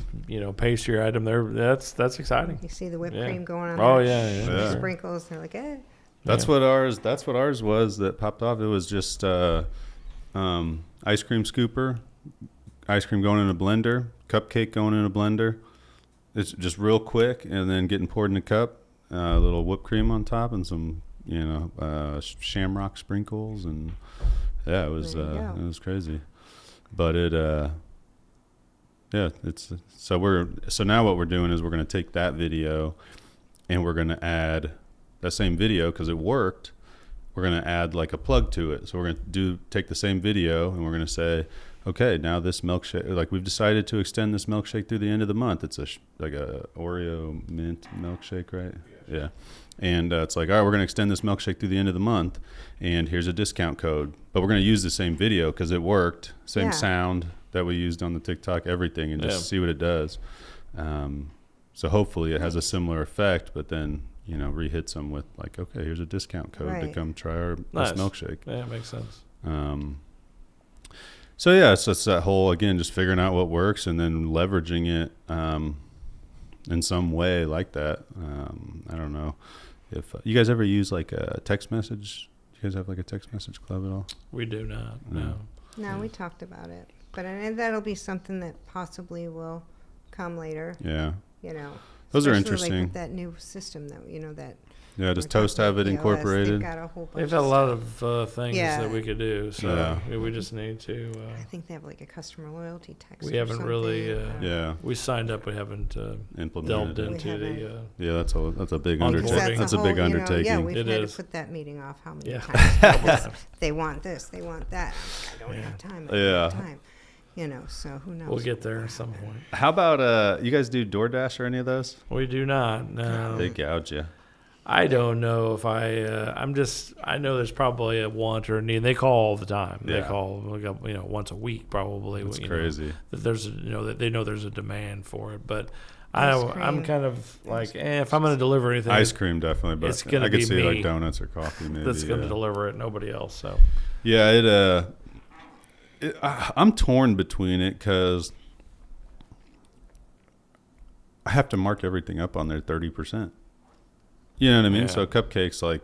pastry item there. That's exciting. You see the whipped Yeah. cream going on. Oh, there, yeah. Yeah. Sprinkles. They're like, eh. That's what ours was that popped off. It was just ice cream scooper, ice cream going in a blender, cupcake going in a blender. It's just real quick, and then getting poured in a cup, a little whipped cream on top, and some shamrock sprinkles, and yeah, it was There you go. it was crazy. But it's so now what we're doing is we're going to take that video, and we're going to add that same video because it worked. We're going to add like a plug to it. So we're going to take the same video and we're going to say, okay, now this milkshake, like we've decided to extend this milkshake through the end of the month. It's like a Oreo mint milkshake, right? Yeah. And it's like, all right, we're going to extend this milkshake through the end of the month, and here's a discount code. But we're going to use the same video because it worked, same sound that we used on the TikTok, everything, and just see what it does. So hopefully it has a similar effect, but then re-hits them with like, okay, here's a discount code to come try our Nice. this milkshake. Yeah, it makes sense. So yeah, so it's that whole, again, just figuring out what works and then leveraging it in some way like that. I don't know if you guys ever use like a text message. Do you guys have like a text message club at all? We do not. No. No, we talked about it, but that'll be something that possibly will come later. Yeah. Those Those are especially, interesting. Like with that new system that that Yeah, does We're Toast talking have it POS, incorporated? They've got a whole bunch They've had a of lot stuff. of things Yeah. that we could do, so we just need to. I think they have like a customer loyalty text. We or haven't really. something. Yeah. We signed up. We haven't Implemented delved it. into We the. Yeah, that's a big Onboarding. undertaking. That's a big whole, undertaking. Yeah, we've It had is. to put that meeting off how many Yeah. times. because they want this, they want that. I don't have time. I don't Yeah. have time. So who knows? We'll get there at some point. How about you guys do DoorDash or any of those? We do not. No. They gouge you. I don't know if I know there's probably a want or a need. They call all the time. They Yeah. call, once a week probably. It's you know, crazy. that there's, that they know there's a demand for it. But Ice I'm cream. kind of like, if I'm going to deliver anything, Ice cream definitely, but it's gonna I could be see me like donuts or coffee maybe. that's going to yeah. deliver it, nobody else. So Yeah, I'm torn between it because I have to mark everything up on there 30%. You know what I mean? Yeah. So cupcakes like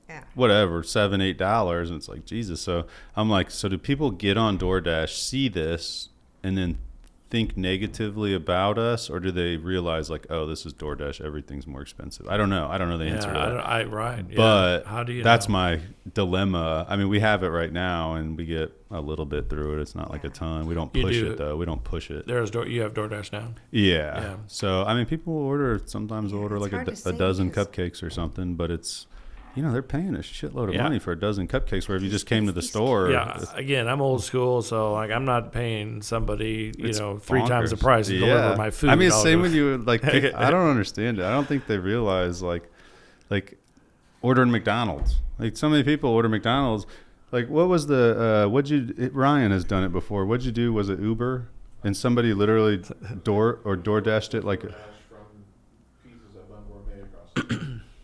Yeah. whatever, $7-8, and it's like Jesus. So I'm like, so do people get on DoorDash, see this, and then think negatively about us, or do they realize like, oh, this is DoorDash, everything's more expensive? I don't know. I don't know the answer to that. right. Yeah. But how do you that's know? my dilemma. I mean, we have it right now, and we get a little bit through it. It's not like a ton. We don't You push do. it though. We don't push it. You have DoorDash now. Yeah. Yeah. So I mean, people will order sometimes order it's like hard to a say dozen because- cupcakes or something, but it's they're paying a shitload of Yeah. money for a dozen cupcakes. Where if you just came to the These store, Yeah, again, I'm old school, so like I'm not paying somebody, it's 3 times the bonkers. price to deliver my food. I mean, I'll same go- when you like. I don't understand it. I don't think they realize like ordering McDonald's. Like so many people order McDonald's. Like what was the Ryan has done it before. What'd you do? Was it Uber? And somebody literally door dashed it like.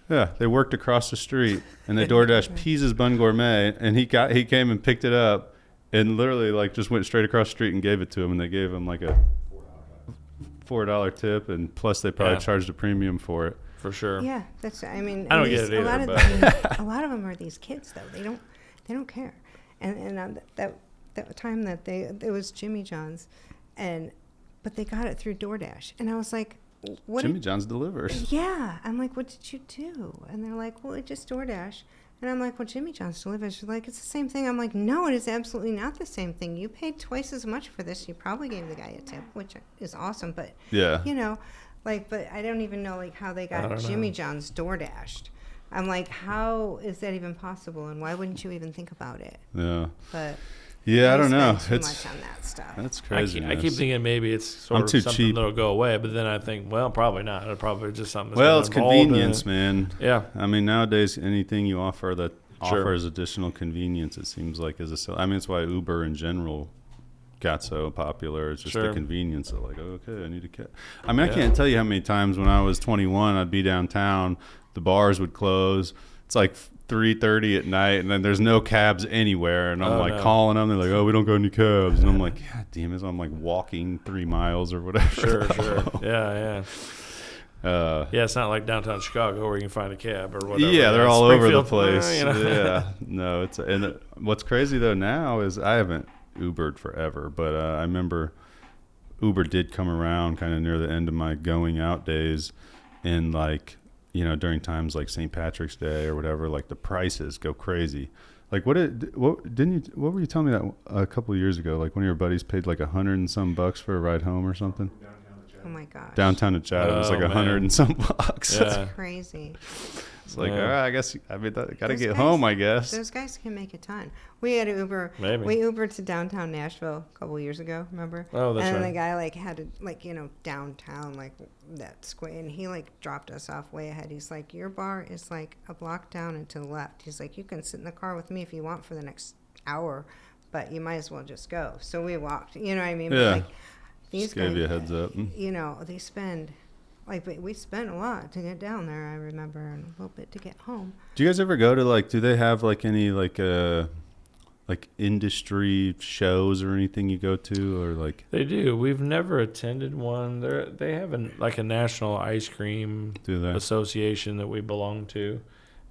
Yeah, they worked across the street, and they DoorDash Pease's Bun Gourmet, and he came and picked it up, and literally like just went straight across the street and gave it to him, and they gave him like a $4 tip, and plus they probably Yeah. charged a premium for it. for sure. Yeah, that's. I mean, I don't these- get it a lot either, of a lot of them are these kids though. They don't care. And on that time that it was Jimmy John's, but they got it through DoorDash, and I was like, what? Jimmy John's delivers. Yeah, I'm like, what did you do? And they're like, well, it just DoorDash. And I'm like, well, Jimmy John's delivers. They're like, it's the same thing. I'm like, no, it is absolutely not the same thing. You paid twice as much for this. You probably gave the guy a tip, which is awesome. But Yeah. but I don't even know like how they I got don't Jimmy know. John's DoorDashed. I'm like, how is that even possible? And why wouldn't you even think about it? Yeah. But Yeah, I we don't know. spend too It's much on that stuff. that's I crazy. keep thinking maybe it's sort I'm of too something cheap. that'll go away, but then I think, well, probably not. It'll probably just something. That's Well, been it's involved in convenience, it. man. Yeah. I mean, nowadays anything you offer that Sure. offers additional convenience, it seems like I mean, it's why Uber in general got so popular. It's just the Sure. convenience of like, okay, I need to I mean, I Yeah. can't tell you how many times when I was 21, I'd be downtown, the bars would close. It's like 3:30 at night, and then there's no cabs anywhere, and I'm Oh, like no. calling them. They're like, "Oh, we don't got any cabs," and I'm like, "God damn it!" So I'm like walking 3 miles or whatever. Sure. Yeah. Uh, Yeah, it's not like downtown Chicago where you can find a cab or whatever. Yeah, they're all over the Springfield, place. Yeah, no, what's crazy though now is I haven't Ubered forever, but I remember Uber did come around kind of near the end of my going out days, and like during times like St. Patrick's Day or whatever, like the prices go crazy. Like what were you telling me that a couple of years ago? Like one of your buddies paid like $100 and some for a ride home or something. Oh my gosh. Downtown at Chatham, it was like Oh, $100 man. and some bucks. Yeah. Crazy. It's like, Yeah. all right, I guess I got to Those get guys- home, I guess. Those guys can make a ton. We had Uber. Maybe. We Ubered to downtown Nashville a couple years ago. Remember? Oh, that's and then right. the guy like had to downtown like that square, and he like dropped us off way ahead. He's like, your bar is like a block down and to the left. He's like, you can sit in the car with me if you want for the next hour, but you might as well just go. So we walked. You know what I mean? Yeah. But, like, these Just gave guys, you a heads up. they spend. Like, but we spent a lot to get down there, I remember, and a little bit to get home. Do you guys ever go to do they have any industry shows or anything you go to, or They do. We've never attended one. They have a national ice cream do they? association that we belong to,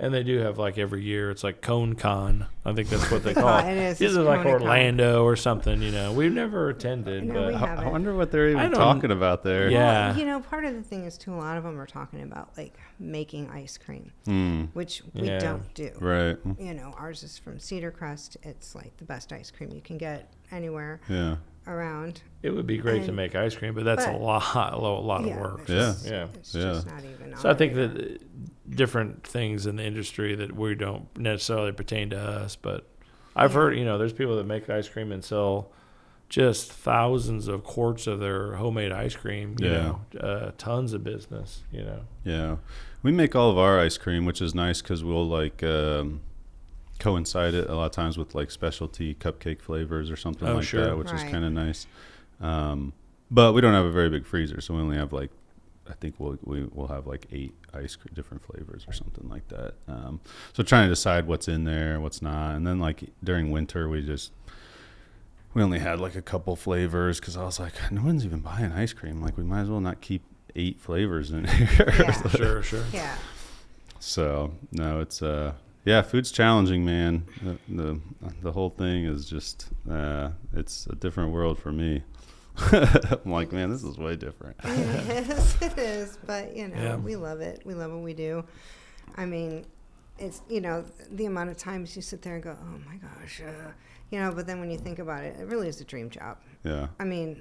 And they do have like every year. It's like Cone Con. I think that's what they call it. It is. It's It's like Cone-a-con. Orlando or something. We've never attended, No, but we haven't. I wonder what they're I even don't- talking about there. Yeah. Well, part of the thing is too, a lot of them are talking about like making ice cream, which we Yeah. don't do. Right. Ours is from Cedar Crust. It's like the best ice cream you can get anywhere Yeah. around. it would be great to And- make ice cream. But that's a but- lot Yeah, of work. it's Yeah. just- Yeah. It's Yeah. just not even. So I on think our that different things in the industry that we don't necessarily pertain to us, but I've heard, there's people that make ice cream and sell just thousands of quarts of their homemade ice cream, tons of business, Yeah. We make all of our ice cream, which is nice because we'll like coincide it a lot of times with like specialty cupcake flavors or something Oh, like sure. that, which is Right. kind of nice. But we don't have a very big freezer, so we only have like, I think we'll have like 8 ice cream, different flavors or something like that. So trying to decide what's in there, what's not, and then like during winter we only had like a couple flavors because I was like, no one's even buying ice cream. Like we might as well not keep 8 flavors in here. Yeah. Sure. Yeah. So no, it's food's challenging, man. The whole thing is just it's a different world for me. I'm like, man, this is way different. It is, but Yeah. we love it. We love what we do. I mean, it's the amount of times you sit there and go, oh my gosh, but then when you think about it, it really is a dream job. Yeah, I mean,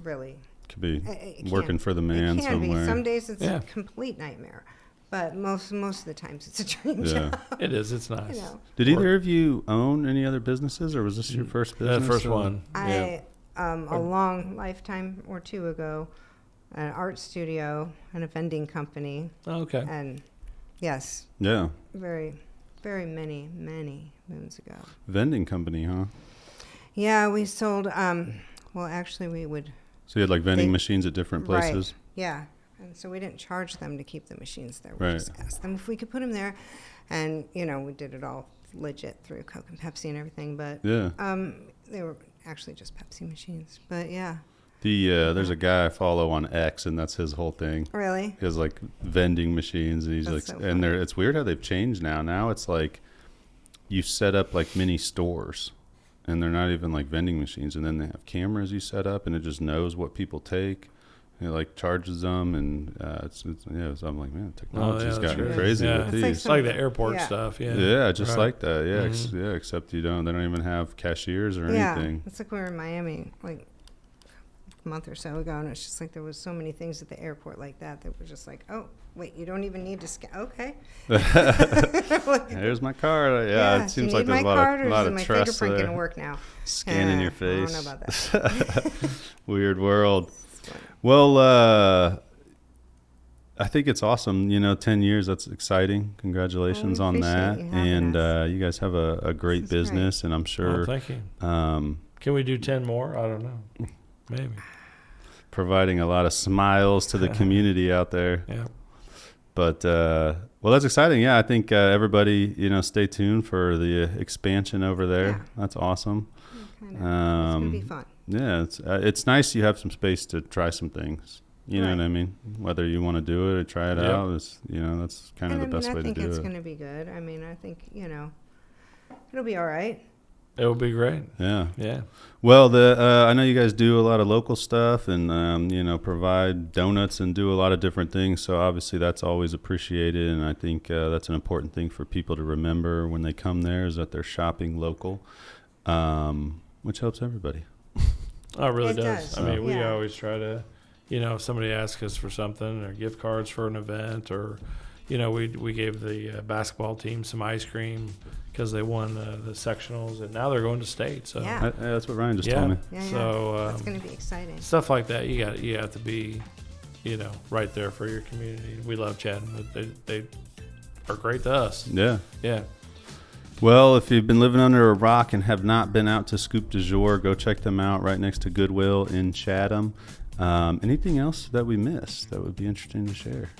really. could be It working can- for the man it can somewhere. be. Some days it's Yeah. a complete nightmare, but most of the times it's a dream Yeah. job. It is. It's nice. You know. Did either of you own any other businesses, or was this your first business? The first or- one. Yeah. A long lifetime or two ago, an art studio and a vending company, Okay. and yes, Yeah, very, very many moons ago. vending company, huh? Yeah, we sold. Well, actually, we would. So you had like vending They- machines at different places. Right. Yeah, and so we didn't charge them to keep the machines there. We Right. just asked them if we could put them there, and we did it all legit through Coke and Pepsi and everything. But Yeah. they were actually just Pepsi machines. But yeah, There's a guy I follow on X, and that's his whole thing. really. He has like vending machines, and he's That's like, so and they're it's weird how they've changed now. Now it's like you set up like mini stores, and they're not even like vending machines, and then they have cameras you set up, and it just knows what people take. It like charges them, and so I'm like, man, technology's that's gotten great. crazy Yeah. with It's these. like It's like the some- airport yeah. stuff. Yeah. Yeah, just Right. like that. Yeah, Mhm. except they don't even have cashiers or Yeah, anything. it's like we were in Miami like a month or so ago, and it's just like there was so many things at the airport like that were just like, oh, wait, you don't even need to scan. Okay. Here's my card. Yeah, it do seems you like need there's my card, a or lot is of my trust fingerprint there. going to work now? Scanning your I face. don't know about that. Weird world. It's funny. Well, I think it's awesome. 10 years, that's exciting. Congratulations Well, we on that. appreciate you having And us. you guys have a great This is great. business, and I'm Oh, sure thank you. um, Can we do 10 more? I don't know. Maybe. providing a lot of smiles to the community out there. Yeah. But, well, that's exciting. Yeah, I think everybody, stay tuned for the expansion over there. Yeah. That's awesome. It's going to be fun. Yeah, it's nice you have some space to try some things. You know Right. what I mean? Whether you want to do it or try it Yep. out, that's kind of the best way to I think do it's it. going to be good. I mean, I think, it'll be all right. It would be great. Yeah. Yeah. Well, I know you guys do a lot of local stuff, and provide donuts and do a lot of different things. So obviously that's always appreciated, and I think that's an important thing for people to remember when they come there is that they're shopping local, which helps everybody. Oh, it really It does. does. I mean, we Yeah. always try to, if somebody asks us for something or gift cards for an event, or, we gave the basketball team some ice cream because they won the sectionals, and now they're going to state. So Yeah. That's what Ryan just Yeah. told me. Yeah, yeah. So It's going to be exciting. stuff like that, you have to be, right there for your community. We love Chatham. They are great to us. Yeah. Yeah. Well, if you've been living under a rock and have not been out to Scoop Du Jour, go check them out right next to Goodwill in Chatham. Anything else that we missed that would be interesting to share?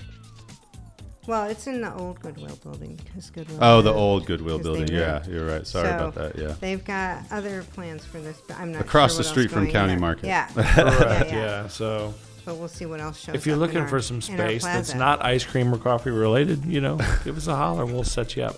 Well, it's in the old Goodwill building because Goodwill. Oh, the old Goodwill 'cause they building. Yeah, moved. you're right. Sorry So, about that. Yeah. They've got other plans for this, but I'm not Across sure the what street else from going County in. Market. Yeah. Correct. Yeah, Yeah. So but we'll see what else shows If you're up looking for some in our space that's plaza. not ice cream or coffee related, give us a holler. We'll set you up.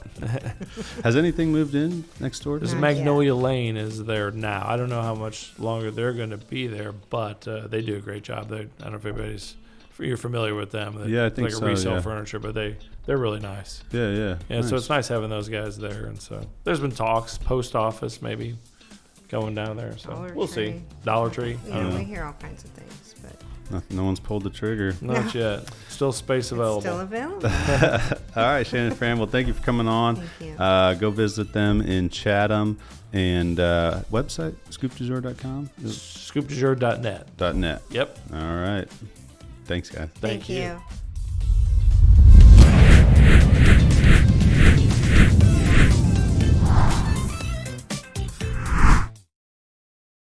Has anything moved in next door to This you? Not yet. Magnolia Lane is there now. I don't know how much longer they're going to be there, but they do a great job. I don't know if you're familiar with them. Yeah, I think like so, resell yeah. furniture, but they're really nice. Yeah. Yeah, so it's nice having those guys there. And so there's been talks, post office maybe going down there. So Dollar we'll Tree. see. Dollar Tree. I don't We know. hear all kinds of things, but No one's pulled the trigger. Not yet. Still space available. it's still available. All right, Shannon and Fran. Well, thank you for coming on. Thank you. Go visit them in Chatham and website scoopdujour.com. ScoopDuJour.net. .net. Yep. All right. Thanks, guys. Thank you. you.